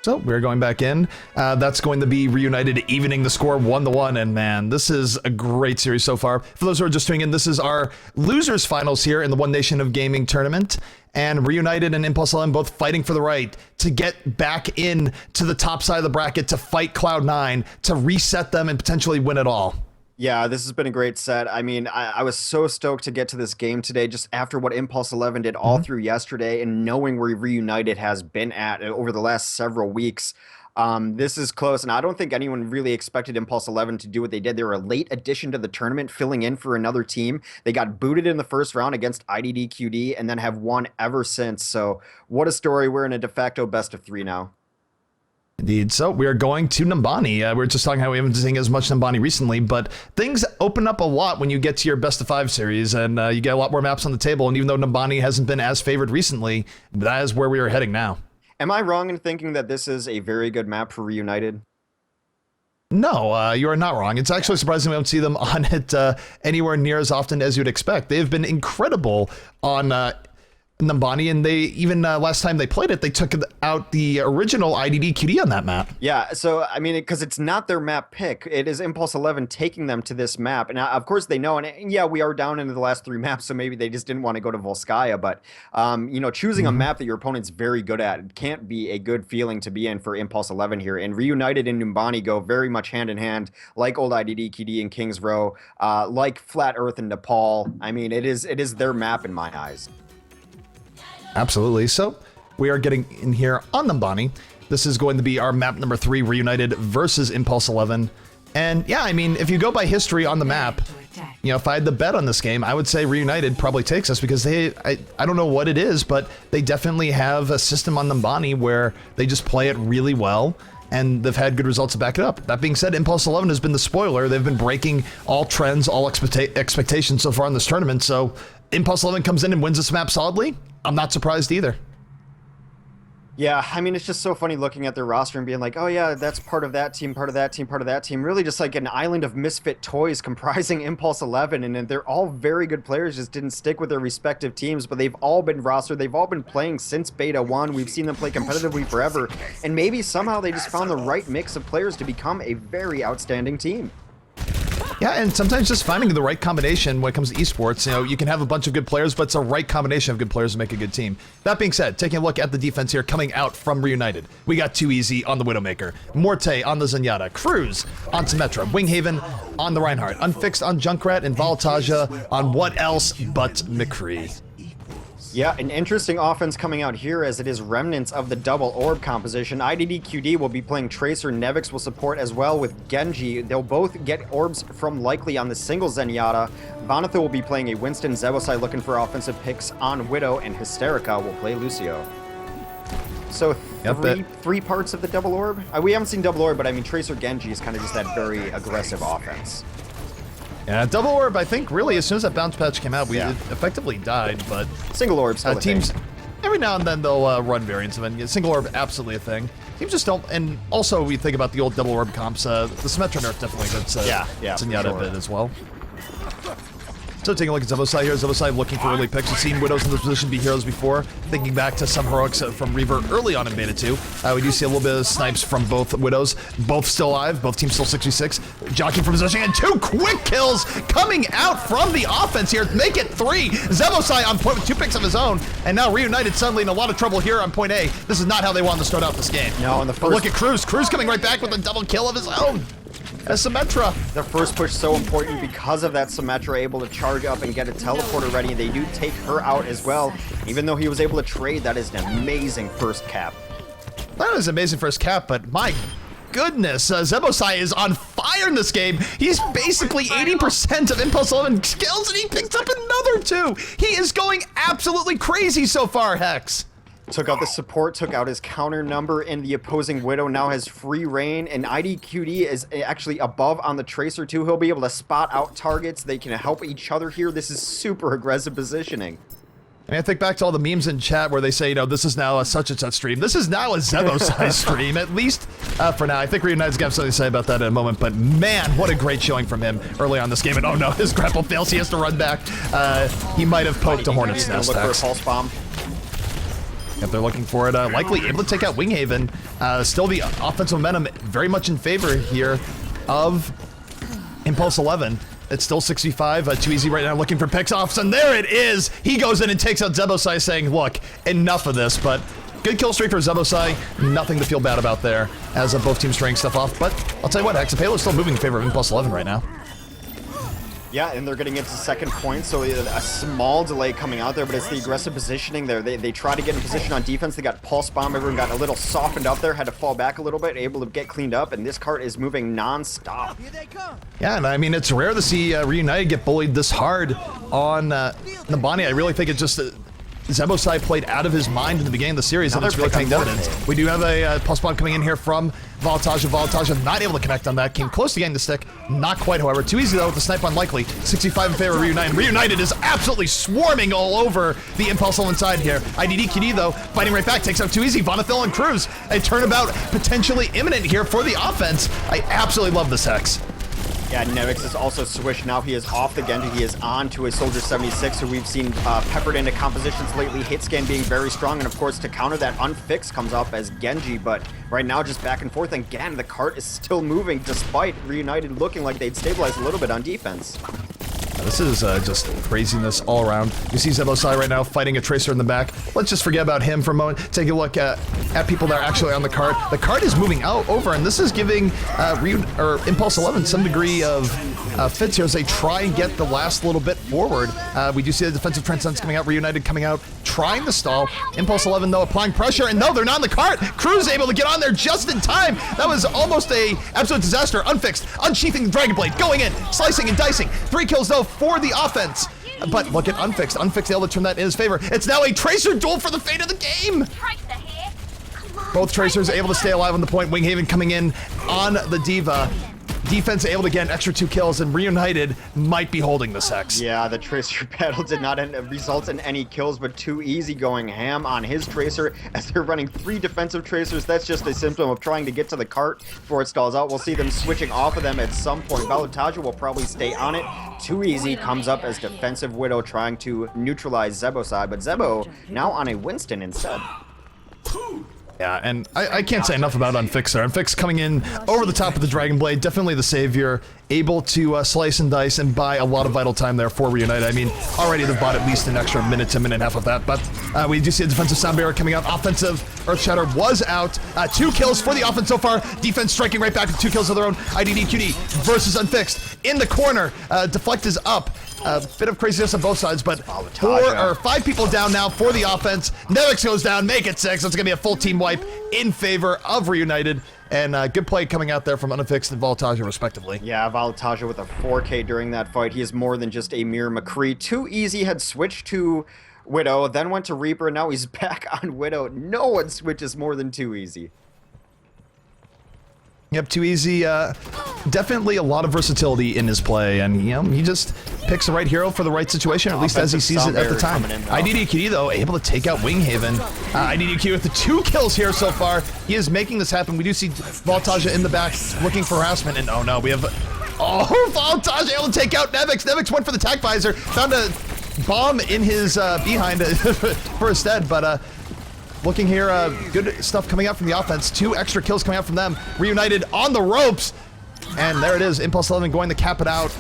So we're going back in. That's going to be Reunited evening the score 1-1. And man, this is a great series so far. For those who are just tuning in, this is our losers finals here in the One Nation of Gaming tournament. And Reunited and Impulse11 both fighting for the right to get back in to the top side of the bracket to fight Cloud9, to reset them and potentially win it all. Yeah, this has been a great set. I mean, I was so stoked to get to this game today just after what Impulse11 did all through yesterday and knowing where Reunited has been at over the last several weeks. This is close, and I don't think anyone really expected Impulse11 to do what they did. They were a late addition to the tournament, filling in for another team. They got booted in the first round against IDDQD and then have won ever since. So what a story. We're in a de facto best of 3 now. Indeed. So we are going to Nambani. We were just talking how we haven't seen as much Nambani recently, but things open up a lot when you get to your best of 5 series, and you get a lot more maps on the table. And even though Nambani hasn't been as favored recently, that is where we are heading now. Am I wrong in thinking that this is a very good map for Reunited? No, you are not wrong. It's actually surprising we don't see them on it anywhere near as often as you'd expect. They've been incredible on Numbani, and they even last time they played it, they took out the original IDD QD on that map. Yeah, so I mean, because it's not their map pick, it is Impulse11 taking them to this map, and of course they know. And yeah, we are down into the last 3 maps, so maybe they just didn't want to go to Volskaya. But you know, choosing a map that your opponent's very good at, it can't be a good feeling to be in for Impulse11 here. And Reunited and Numbani go very much hand in hand, like old IDD QD and Kings Row, like Flat Earth and Nepal. I mean, it is their map in my eyes. Absolutely. So we are getting in here on Numbani. This is going to be our map number 3, Reunited versus Impulse11. And yeah, I mean, if you go by history on the map, you know, if I had to bet on this game, I would say Reunited probably takes us because I don't know what it is, but they definitely have a system on Numbani where they just play it really well, and they've had good results to back it up. That being said, Impulse11 has been the spoiler. They've been breaking all trends, all expectations so far in this tournament. So Impulse11 comes in and wins this map solidly. I'm not surprised either. Yeah, I mean, it's just so funny looking at their roster and being like, oh yeah, that's part of that team, part of that team, part of that team. Really just like an island of misfit toys comprising Impulse11, and they're all very good players, just didn't stick with their respective teams, but they've all been rostered. They've all been playing since Beta 1. We've seen them play competitively forever, and maybe somehow they just found the right mix of players to become a very outstanding team. Yeah, and sometimes just finding the right combination when it comes to esports. You know, you can have a bunch of good players, but it's a right combination of good players to make a good team. That being said, taking a look at the defense here coming out from Reunited. We got 2easy on the Widowmaker, Morte on the Zenyatta, Cruz on Symmetra, Winghaven on the Reinhardt, Unfixed on Junkrat, and Voltaja on what else but McCree. Yeah, an interesting offense coming out here as it is remnants of the double orb composition. IDD QD will be playing Tracer, Nevix will support as well with Genji. They'll both get orbs from likely on the single Zenyatta. Vanatha will be playing a Winston. Zebosai looking for offensive picks on Widow, and Hysterica will play Lucio. So three parts of the double orb? We haven't seen double orb, but I mean Tracer Genji is kind of just that very aggressive offense. Yeah, double orb, I think, really, as soon as that bounce patch came out, it effectively died, but... Single orb still a teams, thing. every now and then they'll run variants of it. Single orb, absolutely a thing. Teams just don't, and also we think about the old double orb comps, the Symmetra nerf definitely gets Zenyatta a bit as well. So taking a look at Zebosai here, Zebosai looking for early picks. We've seen Widows in this position be heroes before. Thinking back to some heroics from Reaver early on in Beta 2. We do see a little bit of snipes from both Widows. Both still alive, both teams still 66. Jockeying from position, and 2 quick kills coming out from the offense here. Make it 3. Zebosai on point with 2 picks of his own. And now Reunited suddenly in a lot of trouble here on point A. This is not how they wanted to start out this game. No, and the first... But look at Cruz. Cruz coming right back with a double kill of his own. As Symmetra. The first push so important because of that Symmetra able to charge up and get a teleporter ready. They do take her out as well. Even though he was able to trade, that is an amazing first cap. That was an amazing first cap, but my goodness, Zebosai is on fire in this game. He's basically 80% of Impulse11 skills, and he picked up another 2. He is going absolutely crazy so far, Hex. Took out the support, took out his counter number, and the opposing Widow now has free reign, and IDQD is actually above on the Tracer too. He'll be able to spot out targets. They can help each other here. This is super aggressive positioning. I mean, I think back to all the memes in chat where they say, you know, this is now a such and such stream. This is now a Zebosai stream, at least for now. I think Reunited's got something to say about that in a moment, but man, what a great showing from him early on this game. And oh no, his grapple fails. He has to run back. He might have poked a Hornet's Nest. Look for a pulse bomb. If they're looking for it, likely able to take out Winghaven. Still the offensive momentum very much in favor here of Impulse11. It's still 65, 2easy right now looking for picks offs, and there it is! He goes in and takes out Zebosai saying, look, enough of this, but good kill streak for Zebosai, nothing to feel bad about there as both teams trading stuff off, but I'll tell you what, Hexapalo is still moving in favor of Impulse11 right now. Yeah, and they're getting into second point, so a small delay coming out there, but it's the aggressive positioning there. They try to get in position on defense. They got pulse bomb. Everyone got a little softened up there, had to fall back a little bit, able to get cleaned up, and this cart is moving non-stop. Yeah, and I mean, it's rare to see Reunited get bullied this hard on Numbani. I really think it just... Zebosai played out of his mind in the beginning of the series, and it's really paying dividends. We do have a pulse bomb coming in here from Voltaja. Voltaja not able to connect on that. Came close to getting the stick. Not quite, however. 2easy, though, with the snipe unlikely. 65 in favor of Reunited. Reunited is absolutely swarming all over the Impulse11 side here. IDD QD, though, fighting right back. Takes out 2easy. Vonathil and Cruz. A turnabout potentially imminent here for the offense. I absolutely love this Hex. Yeah, Nevix is also switched. Now he is off the Genji. He is on to a Soldier 76, who we've seen peppered into compositions lately. Hit scan being very strong, and of course, to counter that, Unfixed comes up as Genji. But right now, just back and forth. Again, the cart is still moving, despite Reunited looking like they'd stabilized a little bit on defense. This is just craziness all around. You see ZeboSai right now fighting a Tracer in the back. Let's just forget about him for a moment. Take a look at people that are actually on the cart. The cart is moving over, and this is giving Impulse11 some degree of fits here as they try and get the last little bit forward. We do see the defensive Transcendence coming out, Reunited coming out, trying to stall. Impulse11, though, applying pressure, and no, they're not in the cart. Crew's able to get on there just in time. That was almost a absolute disaster. Unfixed, unsheathing the Dragon Blade, going in, slicing and dicing. 3 kills, though, for the offense. But look at Unfixed. Unfixed able to turn that in his favor. It's now a Tracer duel for the fate of the game. Both Tracers able to stay alive on the point. Winghaven coming in on the D.Va. Defense able to get an extra 2 kills, and Reunited might be holding this Hex. Yeah, the Tracer battle did not result in any kills, but Too Easy going ham on his Tracer as they're running 3 defensive Tracers. That's just a symptom of trying to get to the cart before it stalls out. We'll see them switching off of them at some point. Balotaja will probably stay on it. Too Easy comes up as defensive Widow trying to neutralize ZeboSai, but Zebo now on a Winston instead. Yeah, and I can't say enough about Unfixed there. Unfixed coming in over the top of the Dragon Blade, definitely the savior, able to slice and dice and buy a lot of vital time there for Reunited. I mean, already they've bought at least an extra minute to minute and a half of that, but we do see a defensive Sound Barrier coming out. Offensive Earthshatter was out. 2 kills for the offense so far. Defense striking right back with 2 kills of their own. IDDQD versus Unfixed in the corner. Deflect is up. A bit of craziness on both sides, but 5 people down now for the offense. Nevix goes down, make it 6. It's going to be a full team wipe in favor of Reunited. And good play coming out there from Unfixed and Voltaja, respectively. Yeah, Voltaja with a 4K during that fight. He is more than just a mere McCree. Too Easy had switched to Widow, then went to Reaper, and now he's back on Widow. No one switches more than Too Easy. Yep, Too Easy, definitely a lot of versatility in his play, and, you know, he just picks the right hero for the right situation, at least as he sees it at the time. IDDQD, though, able to take out Winghaven. IDDQD with the 2 kills here so far. He is making this happen. We do see Voltaja in the back looking for harassment, and oh no, we have... Oh, Voltaja able to take out Nevix. Nevix went for the tac visor, found a bomb in his behind for instead, but... Looking here, good stuff coming out from the offense. 2 extra kills coming out from them. Reunited on the ropes. And there it is. Impulse11 going to cap it out.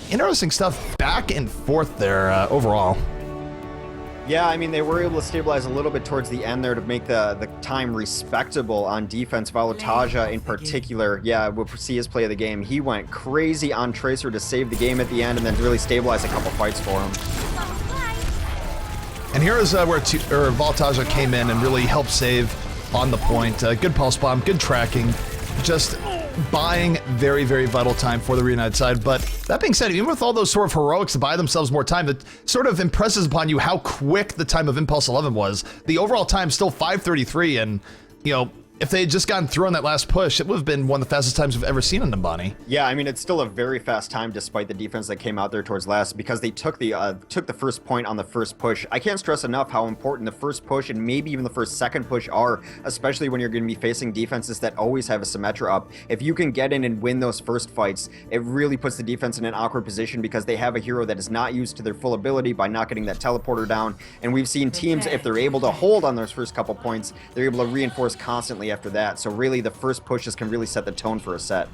Interesting stuff back and forth there overall. Yeah, I mean, they were able to stabilize a little bit towards the end there to make the time respectable on defense. Valotaja in particular, yeah, we'll see his play of the game. He went crazy on Tracer to save the game at the end and then really stabilize a couple fights for him. And here is where Voltaja came in and really helped save on the point. Good pulse bomb, good tracking, just buying very, very vital time for the Reunited side. But that being said, even with all those sort of heroics to buy themselves more time, that sort of impresses upon you how quick the time of Impulse11 was. The overall time still 5:33, and, you know, if they had just gotten through on that last push, it would have been one of the fastest times we've ever seen in Nimbani. Yeah, I mean, it's still a very fast time despite the defense that came out there towards last, because they took the first point on the first push. I can't stress enough how important the first push and maybe even the second push are, especially when you're going to be facing defenses that always have a Symmetra up. If you can get in and win those first fights, it really puts the defense in an awkward position because they have a hero that is not used to their full ability by not getting that teleporter down. And we've seen teams, if they're able to hold on those first couple points, they're able to reinforce constantly after that. So really, the first pushes can really set the tone for a set.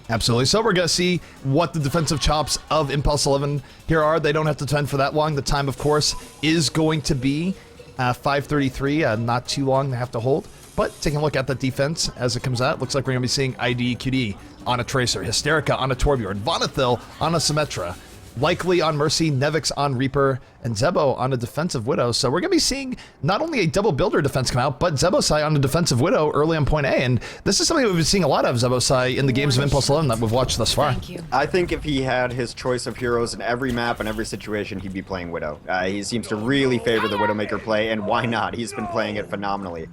Absolutely. So we're going to see what the defensive chops of Impulse11 here are. They don't have to defend for that long. The time, of course, is going to be 5:33. Not too long to have to hold. But taking a look at the defense as it comes out, looks like we're going to be seeing IDQD on a Tracer, Hysterica on a Torbjorn, Vonethil on a Symmetra, likely on Mercy, Nevix on Reaper, and Zebo on a defensive Widow. So we're going to be seeing not only a double builder defense come out, but ZeboSai on a defensive Widow early on point A. And this is something we've been seeing a lot of ZeboSai in the games of Impulse11 that we've watched thus far. I think if he had his choice of heroes in every map and every situation, he'd be playing Widow. He seems to really favor the Widowmaker play, and why not? He's been playing it phenomenally.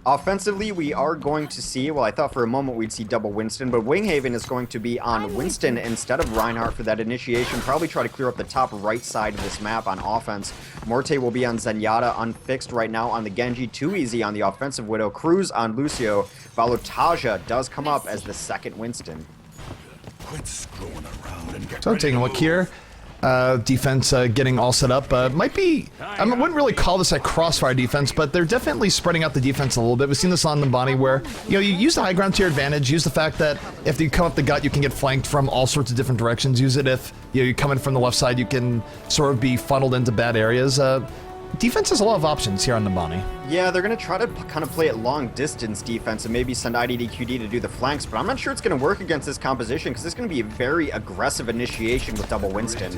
Offensively, we are going to see, well, I thought for a moment we'd see double Winston, but Winghaven is going to be on Winston instead of Reinhardt for that initiation. Probably try to clear up the top right side of this map on offense. Morte will be on Zenyatta, Unfixed right now on the Genji. Too Easy on the offensive Widow. Cruz on Lucio. Valotaja does come up as the second Winston. So taking a look here. Defense getting all set up. Might be, I wouldn't really call this a crossfire defense, but they're definitely spreading out the defense a little bit. We've seen this on Nimbani where, you know, you use the high ground to your advantage, use the fact that if you come up the gut, you can get flanked from all sorts of different directions. Use it if, you know, you come in from the left side, you can sort of be funneled into bad areas. Defense has a lot of options here on Nimbani. Yeah, they're going to try to kind of play it long distance defense and maybe send IDDQD to do the flanks, but I'm not sure it's going to work against this composition because it's going to be a very aggressive initiation with Double Winston.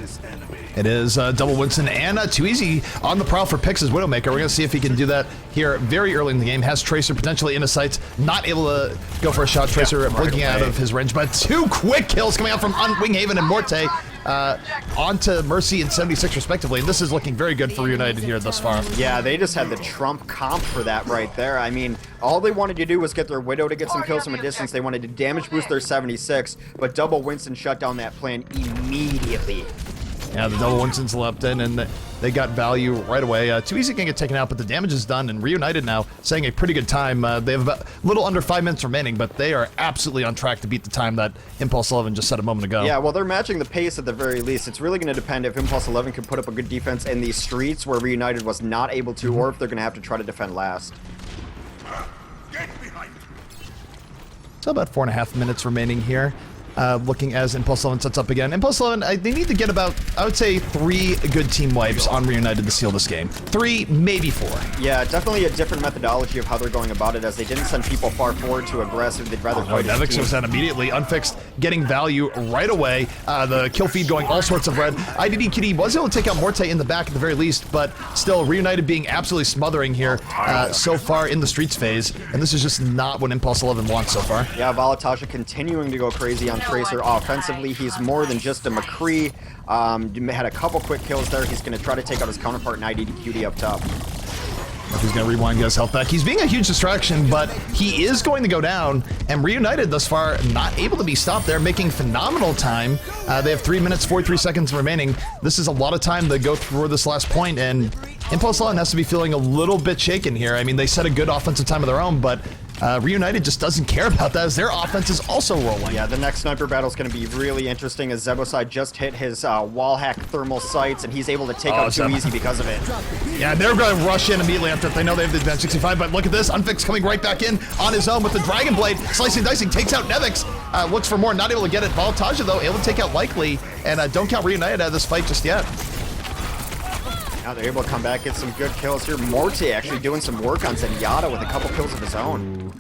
It is Double Winston and Too Easy on the prowl for picks as Widowmaker. We're going to see if he can do that here very early in the game. Has Tracer potentially in his sights, not able to go for a shot. Tracer blinking out of his range, but 2 quick kills coming out from Winghaven and Morte. Onto Mercy and 76 respectively, and this is looking very good for Reunited here thus far. Yeah, they just had the trump comp for that right there. I mean, all they wanted to do was get their Widow to get some kills from a distance. They wanted to damage boost their 76, but Double Winston shut down that plan immediately. Yeah, the Double Winston's leapt in, and they got value right away. Too Easy can get taken out, but the damage is done, and Reunited now saying a pretty good time. They have about a little under 5 minutes remaining, but they are absolutely on track to beat the time that Impulse11 just set a moment ago. Yeah, well, they're matching the pace at the very least. It's really going to depend if Impulse11 can put up a good defense in these streets where Reunited was not able to, or if they're going to have to try to defend last. So about 4.5 minutes remaining here. Looking as Impulse11 sets up again. Impulse11, they need to get about, I would say, 3 good team wipes on Reunited to seal this game. 3, maybe 4. Yeah, definitely a different methodology of how they're going about it, as they didn't send people far forward to aggressive. They'd rather fight as a Nevix team. was out immediately. Unfixed getting value right away. The kill feed going all sorts of red. IDDQD was able to take out Morte in the back at the very least, but still Reunited being absolutely smothering here so far in the streets phase, and this is just not what Impulse11 wants so far. Yeah, Valataja continuing to go crazy on Tracer offensively. He's more than just a McCree. Had a couple quick kills there. He's going to try to take out his counterpart in IDDQD up top. He's going to rewind, get his health back. He's being a huge distraction, but he is going to go down, and Reunited thus far not able to be stopped there, making phenomenal time. They have 3 minutes, 43 seconds remaining. This is a lot of time to go through this last point, and Impulse11 has to be feeling a little bit shaken here. I mean, they set a good offensive time of their own, but Reunited just doesn't care about that as their offense is also rolling. Yeah, the next sniper battle is going to be really interesting as Zebosai just hit his wall hack thermal sights, and he's able to take out Too Easy because of it. Yeah, they're going to rush in immediately after they know they have the advanced 65, but look at this. Unfixed coming right back in on his own with the Dragon Blade. Slicing, dicing, takes out Nevix. Looks for more, not able to get it. Valataja, though, able to take out Likely, and don't count Reunited out of this fight just yet. Now they're able to come back, get some good kills here. Morte actually doing some work on Zenyatta with a couple kills of his own.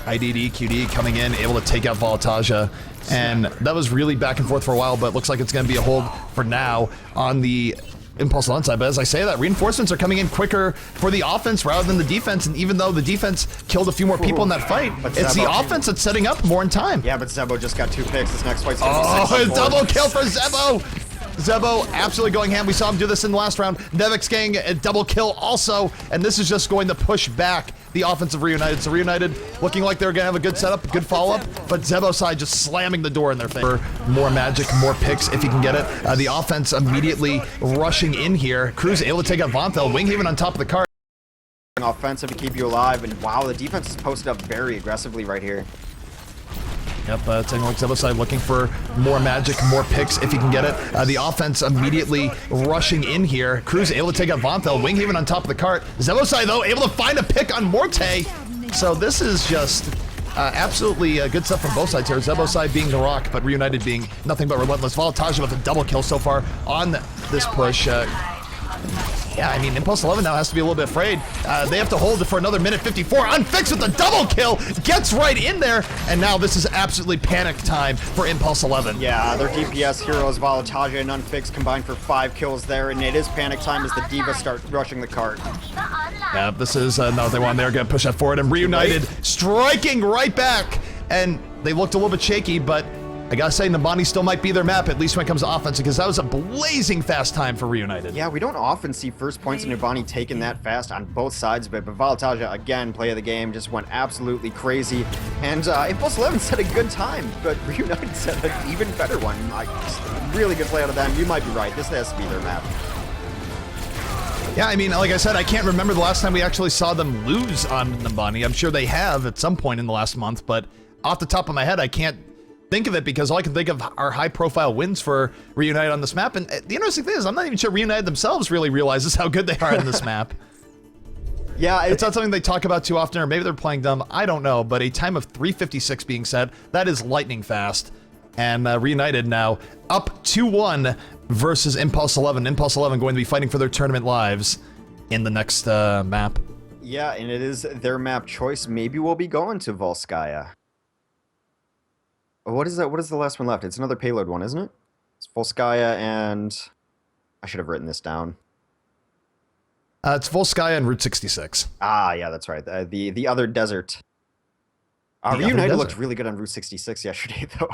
IDDQD coming in, able to take out Valataja, and that was really back and forth for a while, but looks like it's going to be a hold for now on the Impulse11 side. But as I say that, reinforcements are coming in quicker for the offense rather than the defense, and even though the defense killed a few more people in that fight, it's the offense that's setting up more in time. Yeah, but Zebo just got 2 picks. This next fight's going to be 6-4. A double kill for Zebo! Zebo absolutely going ham. We saw him do this in the last round. Nevix getting a double kill also, and this is just going to push back the offensive Reunited. So Reunited looking like they're going to have a good setup, good follow-up, but Zebosai just slamming the door in their favor. More magic, more picks if he can get it. The offense immediately rushing in here. Cruz able to take out Vonthel. Winghaven on top of the card. Offensive to keep you alive, and wow, the defense is posted up very aggressively right here. Yep, taking a look at Zebosai, looking for more magic, more picks if he can get it. The offense immediately rushing in here. Cruz able to take out Vonthel. Winghaven on top of the cart. Zebosai, though, able to find a pick on Morte. So this is just absolutely good stuff from both sides here. Zebosai being the rock, but Reunited being nothing but relentless. Valataja with a double kill so far on this push. Yeah, I mean, Impulse11 now has to be a little bit afraid. They have to hold it for another minute 54. Unfixed with the double kill, gets right in there, and now this is absolutely panic time for Impulse11. Yeah, their DPS heroes, Valataja and Unfixed, combined for 5 kills there, and it is panic time as the Divas start rushing the cart. Yeah, this is not what they want. They're going to push that forward, and Reunited striking right back, and they looked a little bit shaky, but I gotta say, Nimbani still might be their map, at least when it comes to offense, because that was a blazing fast time for Reunited. Yeah, we don't often see first points in Nimbani taken that fast on both sides of it, but Valataja, again, play of the game, just went absolutely crazy. And Impulse11 set a good time, but Reunited set an even better one. Really good play out of them. You might be right. This has to be their map. Yeah, I mean, like I said, I can't remember the last time we actually saw them lose on Nimbani. I'm sure they have at some point in the last month, but off the top of my head, I can't think of it because all I can think of are high-profile wins for Reunited on this map. And the interesting thing is, I'm not even sure Reunited themselves really realizes how good they are in this map. Yeah, it's not something they talk about too often, or maybe they're playing dumb. I don't know, but a time of 3:56 being set, that is lightning fast. And Reunited now up 2-1 versus Impulse11. Impulse11 going to be fighting for their tournament lives in the next map. Yeah, and it is their map choice. Maybe we'll be going to Volskaya. What is that? What is the last one left? It's another payload one, isn't it? It's Volskaya and... I should have written this down. It's Volskaya and Route 66. Ah, yeah, that's right. The other desert. Reunited looked really good on Route 66 yesterday, though.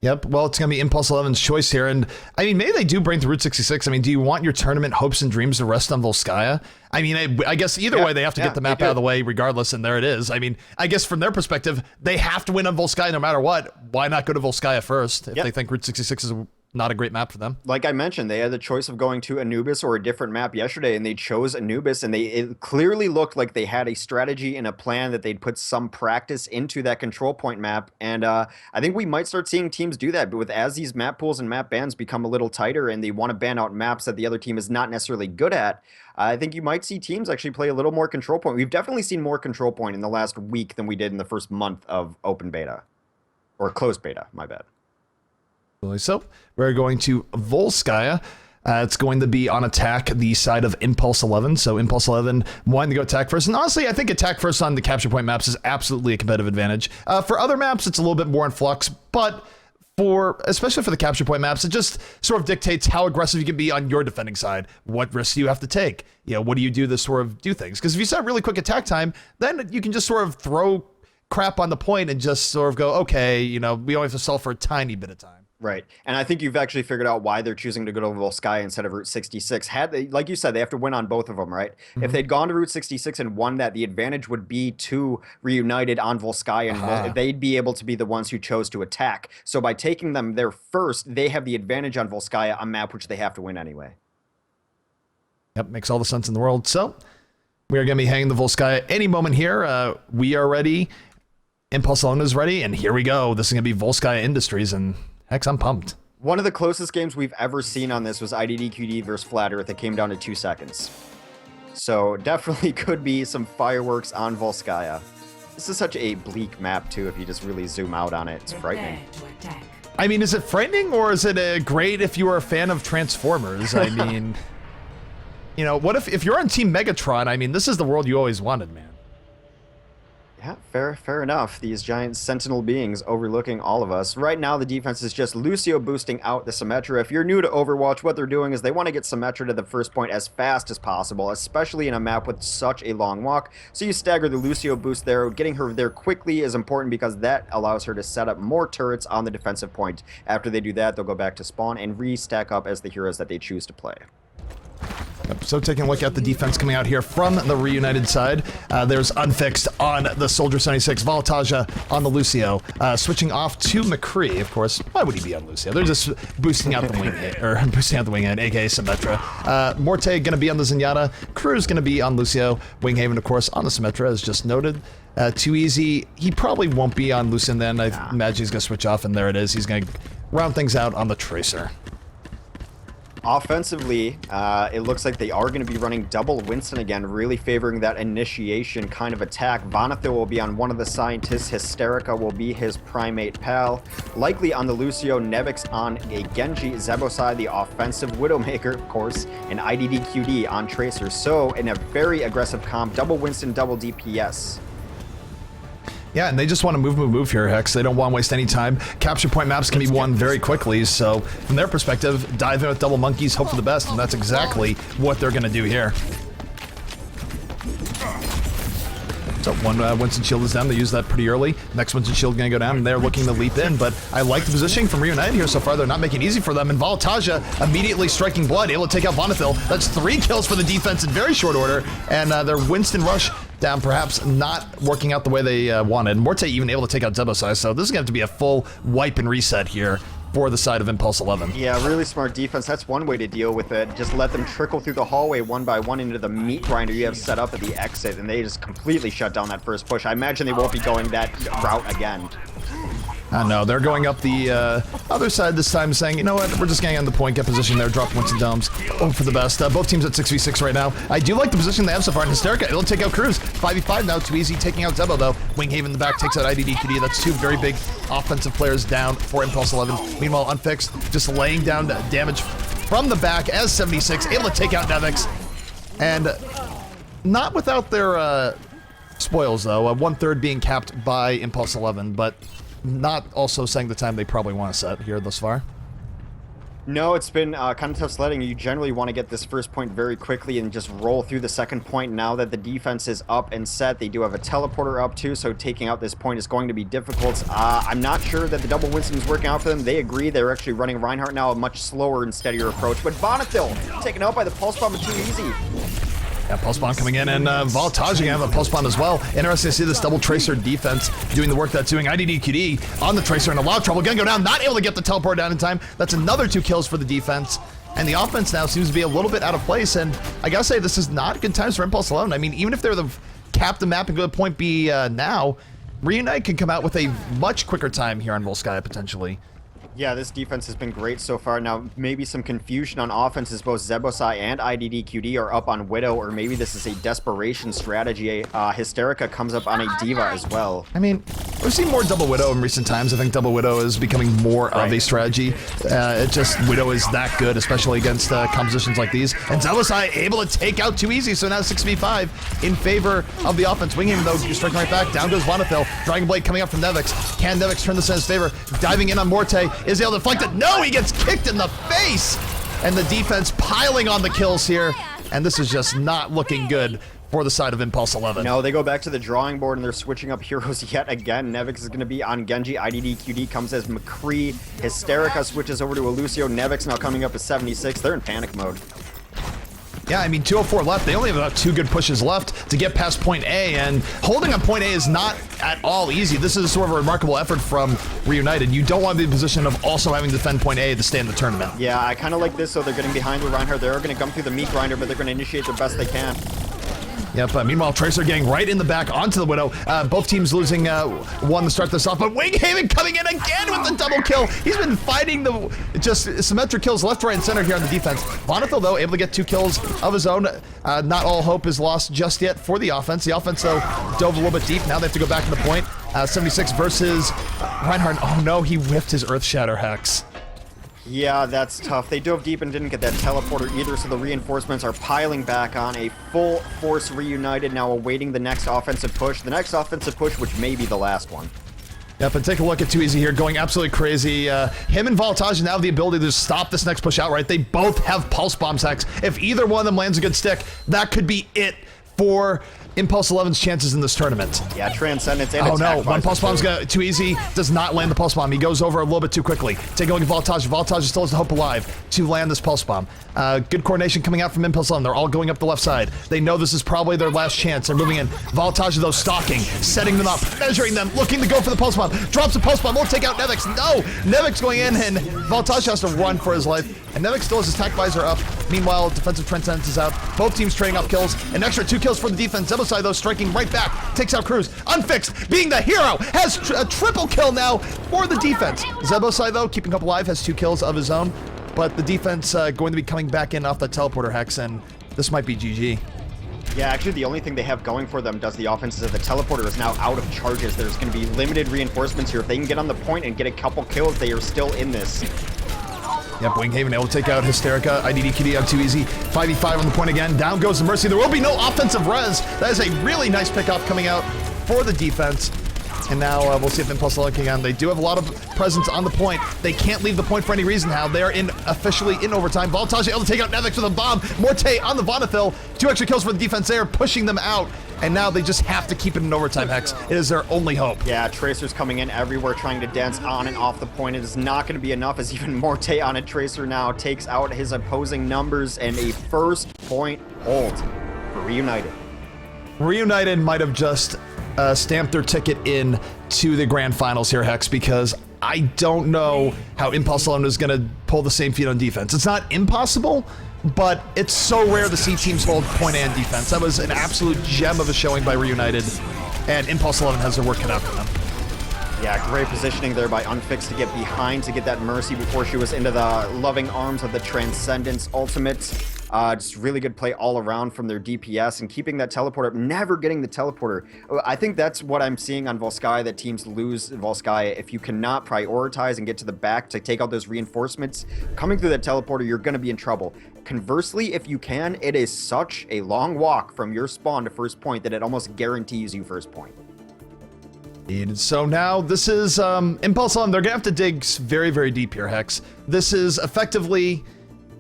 Yep, well, it's going to be Impulse11's choice here. And, I mean, maybe they do bring to Route 66. I mean, do you want your tournament hopes and dreams to rest on Volskaya? I mean, I guess either way, they have to get the map out of the way regardless, and there it is. I mean, I guess from their perspective, they have to win on Volskaya no matter what. Why not go to Volskaya first if they think Route 66 is not a great map for them? Like I mentioned, they had the choice of going to Anubis or a different map yesterday, and they chose Anubis, and it clearly looked like they had a strategy and a plan that they'd put some practice into that control point map, and I think we might start seeing teams do that, but as these map pools and map bans become a little tighter and they want to ban out maps that the other team is not necessarily good at, I think you might see teams actually play a little more control point. We've definitely seen more control point in the last week than we did in the first month of open beta, or closed beta, my bad. So we're going to Volskaya. It's going to be on attack the side of Impulse11. So Impulse11 wanting to go attack first. And honestly, I think attack first on the capture point maps is absolutely a competitive advantage. For other maps, it's a little bit more in flux, but especially for the capture point maps, it just sort of dictates how aggressive you can be on your defending side. What risks do you have to take? You know, what do you do to sort of do things? Because if you set really quick attack time, then you can just sort of throw crap on the point and just sort of go, okay, you know, we only have to sell for a tiny bit of time. Right. And I think you've actually figured out why they're choosing to go to Volskaya instead of Route 66. Had they, like you said, they have to win on both of them, right? If they'd gone to Route 66 and won that, the advantage would be to Reunited on Volskaya, and they'd be able to be the ones who chose to attack. So by taking them there first, they have the advantage on Volskaya, a map which they have to win anyway. Yep, makes all the sense in the world. So we are going to be hanging the Volskaya any moment here. We are ready. Impulse11 is ready, and here we go. This is going to be Volskaya Industries, and heck, I'm pumped. One of the closest games we've ever seen on this was IDDQD versus Flat Earth. It came down to 2 seconds. So definitely could be some fireworks on Volskaya. This is such a bleak map, too, if you just really zoom out on it. It's frightening. I mean, is it frightening, or is it great if you are a fan of Transformers? I mean, you know, what if you're on Team Megatron? I mean, this is the world you always wanted, man. Yeah, fair enough. These giant sentinel beings overlooking all of us. Right now, the defense is just Lucio boosting out the Symmetra. If you're new to Overwatch, what they're doing is they want to get Symmetra to the first point as fast as possible, especially in a map with such a long walk. So you stagger the Lucio boost there. Getting her there quickly is important because that allows her to set up more turrets on the defensive point. After they do that, they'll go back to spawn and re-stack up as the heroes that they choose to play. So taking a look at the defense coming out here from the Reunited side, there's Unfixed on the Soldier 76, Voltaja on the Lucio, switching off to McCree, of course. Why would he be on Lucio? They're just boosting out the wing hit, or boosting out the wing head, aka Symmetra. Morte gonna be on the Zenyatta, Crew's gonna be on Lucio, Winghaven, of course, on the Symmetra, as just noted. Too Easy, he probably won't be on Lucian then. I imagine he's gonna switch off, and there it is. He's gonna round things out on the Tracer. Offensively, it looks like they are going to be running double Winston again, really favoring that initiation kind of attack. Vonatho will be on one of the scientists. Hysterica will be his primate pal. Likely on the Lucio, Nevix on a Genji, Zebosai, the offensive Widowmaker, of course, and IDDQD on Tracer. So, in a very aggressive comp, double Winston, double DPS. Yeah, and they just want to move here, Hex. They don't want to waste any time. Capture point maps can be won very quickly, so from their perspective, dive in with double monkeys, hope for the best, and that's exactly what they're going to do here. So one Winston shield is down. They use that pretty early. Next Winston shield going to go down, and they're looking to leap in, but I like the positioning from Reunited here so far. They're not making it easy for them, and Voltaja immediately striking blood, able to take out Vonethil. That's 3 kills for the defense in very short order, and their Winston rush down, perhaps not working out the way they wanted. Morte even able to take out Zebosai, so this is going to have to be a full wipe and reset here for the side of Impulse11. Yeah, really smart defense. That's one way to deal with it. Just let them trickle through the hallway one by one into the meat grinder you have set up at the exit, and they just completely shut down that first push. I imagine they won't be going that route again. No, they're going up the other side this time, saying, you know what, we're just getting on the point, get position there, drop points and domes. Oh, for the best. Both teams at 6v6 right now. I do like the position they have so far. And Hysterica, it'll take out Cruz. 5v5 now, too easy, taking out Zebo, though. Winghaven in the back takes out IDDQD. That's two very big offensive players down for Impulse11. Meanwhile, Unfixed just laying down damage from the back as 76, able to take out Nevix. And not without their spoils, though. 1/3 being capped by Impulse11, but not also saying the time they probably want to set here thus far. No, it's been kind of tough sledding. You generally want to get this first point very quickly and just roll through the second point. Now that the defense is up and set, they do have a teleporter up too, so taking out this point is going to be difficult. I'm not sure that the double Winston is working out for them. They agree. They're actually running Reinhardt now, a much slower and steadier approach. But Bonathil taken out by the Pulse Bomb, too easy. Yeah, Pulse Bomb coming in, and Voltage again with Pulse Bomb as well. Interesting to see this double Tracer defense doing the work that's doing. IDDQD on the Tracer in a lot of trouble. Gonna go down, not able to get the teleport down in time. That's another 2 kills for the defense. And the offense now seems to be a little bit out of place, and I gotta say, this is not good times for Impulse11. I mean, even if they're the cap the map and go to point B now, Reunite can come out with a much quicker time here on Volskaya, potentially. Yeah, this defense has been great so far. Now, maybe some confusion on offense as both Zebosai and IDDQD are up on Widow, or maybe this is a desperation strategy. Hysterica comes up on a Diva as well. I mean, we've seen more Double Widow in recent times. I think Double Widow is becoming more of a strategy. Widow is that good, especially against compositions like these. And Zebosai able to take out too easy, so now 6v5 in favor of the offense. Winghaven, though, striking right back. Down goes Vonathil. Dragon Blade coming up from Nevix. Can Nevix turn this in his favor? Diving in on Morte. Is able to deflect it. No, he gets kicked in the face! And the defense piling on the kills here. And this is just not looking good for the side of Impulse11. No, they go back to the drawing board and they're switching up heroes yet again. Nevix is going to be on Genji. IDDQD comes as McCree. Hysterica switches over to Lucio. Nevix now coming up as 76. They're in panic mode. Yeah, I mean, 204 left. They only have about 2 good pushes left to get past point A, and holding on point A is not at all easy. This is sort of a remarkable effort from Reunited. You don't want to be in the position of also having to defend point A to stay in the tournament. Yeah, I kind of like this, so they're getting behind with Reinhardt. They're going to come through the meat grinder, but they're going to initiate the best they can. Yep, meanwhile, Tracer getting right in the back onto the Widow. Both teams losing one to start this off, but Winghaven coming in again with the double kill. He's been fighting the just symmetric kills left, right, and center here on the defense. Vonathil, though, able to get 2 kills of his own. Not all hope is lost just yet for the offense. The offense, though, dove a little bit deep. Now they have to go back to the point. 76 versus Reinhardt. Oh, no, he whiffed his Earth Shatter Hex. Yeah, that's tough. They dove deep and didn't get that teleporter either, so the reinforcements are piling back on. A full force Reunited now awaiting the next offensive push. The next offensive push, which may be the last one. Yep, and take a look at Too Easy here, going absolutely crazy. Him and Voltage now have the ability to stop this next push outright. They both have Pulse Bombs Hex. If either one of them lands a good stick, that could be it for Impulse11's chances in this tournament. Yeah, Transcendence and oh no, one Pulse Bomb's Too Easy does not land the Pulse Bomb. He goes over a little bit too quickly. Take a look at Voltage. Voltage still has the hope alive to land this Pulse Bomb. Good coordination coming out from Impulse11. They're all going up the left side. They know this is probably their last chance. They're moving in. Voltage, though, stalking, setting them up, measuring them, looking to go for the Pulse Bomb. Drops the Pulse Bomb, won't take out Nevix. No! Nevix going in, and Voltage has to run for his life. And Nevix still has his attack visor up. Meanwhile, defensive Transcendence is out. Both teams trading up kills. An extra 2 kills for the defense. Zebosai, though, striking right back. Takes out Cruz. Unfixed, being the hero, has a triple kill now for the defense. Zebosai, though, keeping up alive, has 2 kills of his own. But the defense going to be coming back in off the teleporter hex, and this might be GG. Yeah, actually, the only thing they have going for them does the offense is that the teleporter is now out of charges. There's going to be limited reinforcements here. If they can get on the point and get a couple kills, they are still in this. Yep, Winghaven able to take out Hysterica. IDDQD on Too Easy. 5v5 on the point again. Down goes the Mercy. There will be no offensive res. That is a really nice pickup coming out for the defense. And now we'll see if Impulse11 can. They do have a lot of presence on the point. They can't leave the point for any reason now. They are officially in overtime. Voltage able to take out Nevix with a bomb. Morte on the Vonathil. 2 extra kills for the defense there, pushing them out. And now they just have to keep it in overtime, Hex. It is their only hope. Yeah, Tracer's coming in everywhere, trying to dance on and off the point. It is not going to be enough, as even Morte on a Tracer now takes out his opposing numbers, and a first point hold for Reunited. Reunited might have just stamped their ticket in to the grand finals here, Hex, because I don't know how Impulse11 is going to pull the same feat on defense. It's not impossible, but it's so rare to see teams hold point and defense. That was an absolute gem of a showing by Reunited, and Impulse11 has their work cut out for them. Yeah, great positioning there by Unfixed to get behind to get that Mercy before she was into the loving arms of the Transcendence ultimate. Just really good play all around from their DPS and keeping that teleporter, never getting the teleporter. I think that's what I'm seeing on Volskaya, that teams lose Volskaya. If you cannot prioritize and get to the back to take out those reinforcements, coming through that teleporter, you're going to be in trouble. Conversely, if you can, it is such a long walk from your spawn to first point that it almost guarantees you first point. And so now this is Impulse11. They're going to have to dig very, very deep here, Hex. This is effectively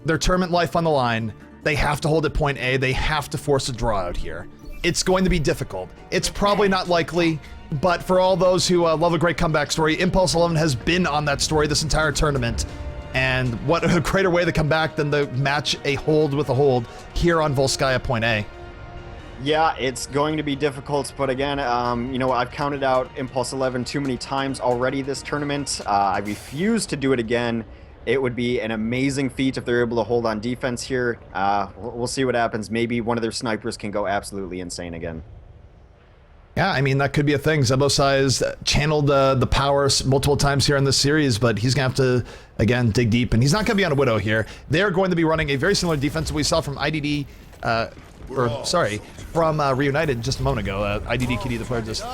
their tournament life on the line. They have to hold at point A. They have to force a draw out here. It's going to be difficult. It's probably not likely, but for all those who love a great comeback story, Impulse11 has been on that story this entire tournament. And what a greater way to come back than to match a hold with a hold here on Volskaya point A. Yeah, it's going to be difficult, but again, you know, I've counted out Impulse11 too many times already this tournament. I refuse to do it again. It would be an amazing feat if they're able to hold on defense here. We'll see what happens. Maybe one of their snipers can go absolutely insane again. Yeah, I mean, that could be a thing. Zebosai has channeled the power multiple times here in this series, but he's going to have to, again, dig deep. And he's not going to be on a Widow here. They're going to be running a very similar defense that we saw from IDD, from REUNITED just a moment ago. IDD Kitty, the player, just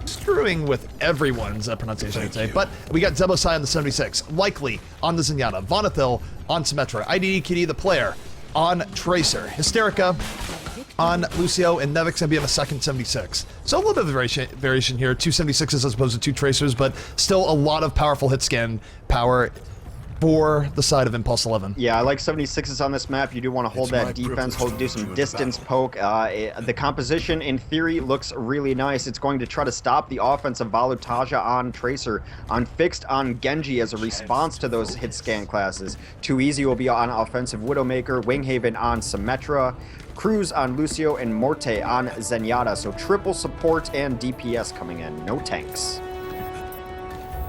screwing with everyone's pronunciation, I'd say. But we got Zebosai on the 76, Likely on the Zenyatta, Vonethil on Symmetra, IDD Kitty, the player, on Tracer, Hysterica on Lucio, and Nevix going to be on the second 76. So a little bit of variation here, 2 76s as opposed to 2 Tracers, but still a lot of powerful hit scan power for the side of Impulse11. Yeah, I like 76s on this map. You do want to hold that defense, do some distance poke. The composition, in theory, looks really nice. It's going to try to stop the offense of Valutaja on Tracer, on Fixed on Genji as a response to those hit scan classes. Too Easy will be on offensive Widowmaker, Winghaven on Symmetra, Cruz on Lucio, and Morte on Zenyatta. So triple support and DPS coming in. No tanks.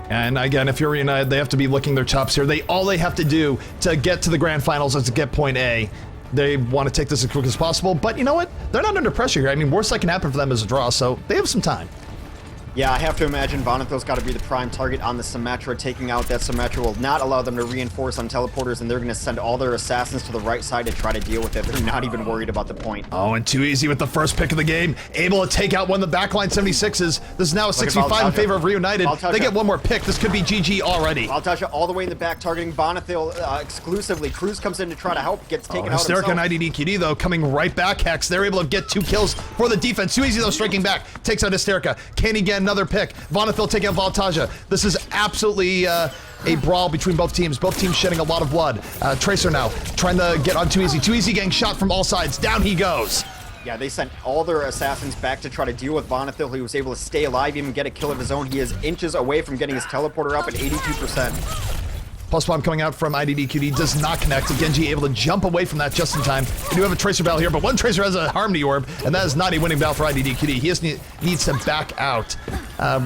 And again, if you're REUNITED, they have to be licking their chops here. All they have to do to get to the grand finals is to get point A. They want to take this as quick as possible, but you know what? They're not under pressure here. I mean, worst that can happen for them is a draw, so they have some time. Yeah, I have to imagine Vonethil's got to be the prime target on the Symmetra. Taking out that Symmetra will not allow them to reinforce on teleporters, and they're going to send all their assassins to the right side to try to deal with it. They're not even worried about the point. Oh, and Too Easy with the first pick of the game. Able to take out one of the backline 76s. This is now a 6v5 in favor of REUNITED. They get one more pick. This could be GG already. Valtasha all the way in the back, targeting Vonethil exclusively. Cruz comes in to try to help, gets taken out himself. Hysterica and IDD Kitty, though, coming right back, Hex. They're able to get 2 kills for the defense. Too Easy, though, striking back. Takes out Hysterica. Can he get another pick? Vonethil taking out Valtaja. This is absolutely a brawl between both teams. Both teams shedding a lot of blood. Tracer now trying to get on Too Easy. Too Easy getting shot from all sides. Down he goes. Yeah, they sent all their assassins back to try to deal with Vonethil. He was able to stay alive, even get a kill of his own. He is inches away from getting his teleporter up at 82%. Plus bomb coming out from IDDQD does not connect. Genji able to jump away from that just in time. We do have a Tracer battle here, but one Tracer has a Harmony Orb, and that is not a winning battle for IDDQD. He just needs to back out.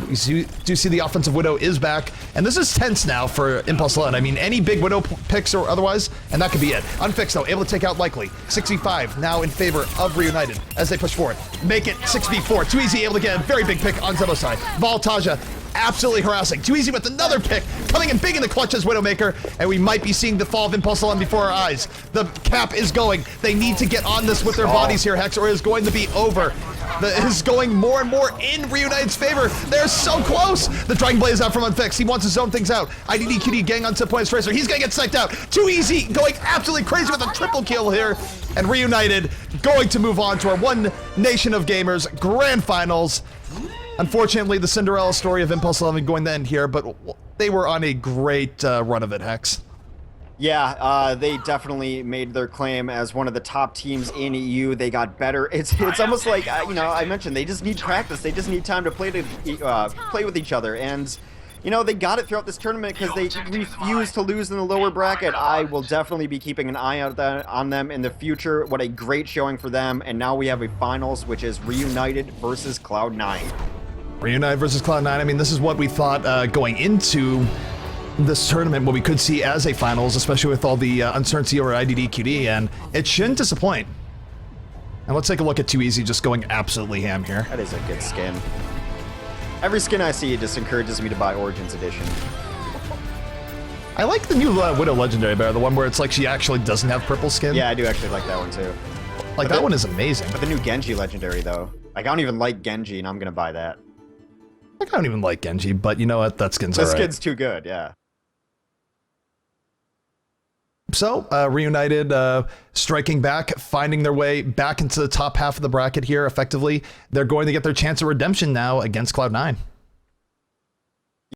You do see the offensive Widow is back, and this is tense now for Impulse11. I mean, any big Widow picks or otherwise, and that could be it. Unfixed, though, able to take out Likely. 6v5 now in favor of REUNITED as they push forward. Make it 6v4. Too Easy able to get a very big pick on Zebosai. Valtaja absolutely harassing. Too Easy with another pick, coming in big in the clutch as Widowmaker, and we might be seeing the fall of Impulse11 before our eyes. The cap is going. They need to get on this with their bodies here, Hex, or it is going to be over. It is going more and more in REUNITED's favor. They're so close. The Dragon Blade is out from Unfixed. He wants to zone things out. IDDQD gang on 7 points Tracer. He's going to get psyched out. Too Easy going absolutely crazy with a triple kill here. And REUNITED going to move on to our One Nation of Gamers Grand Finals. Unfortunately, the Cinderella story of Impulse11 going to end here, but they were on a great run of it, Hex. Yeah, they definitely made their claim as one of the top teams in EU. They got better. It's almost like, you know, I mentioned they just need practice. They just need time to play with each other. And, you know, they got it throughout this tournament because they refused to lose in the lower bracket. I will definitely be keeping an eye out on them in the future. What a great showing for them. And now we have a finals, which is REUNITED versus Cloud9. REUNITED versus Cloud9. I mean, this is what we thought going into this tournament, what we could see as a finals, especially with all the uncertainty over IDDQD, and it shouldn't disappoint. And let's take a look at Too Easy just going absolutely ham here. That is a good skin. Every skin I see, it just encourages me to buy Origins Edition. I like the new Widow Legendary better, the one where it's like she actually doesn't have purple skin. Yeah, I do actually like that one too. Like, that one is amazing. But the new Genji Legendary, though. Like, I don't even like Genji, and I'm gonna buy that. Like, I don't even like Genji, but you know what? That skin's The alright. skin's too good, yeah. So, Reunited striking back, finding their way back into the top half of the bracket here effectively. They're going to get their chance of redemption now against Cloud9.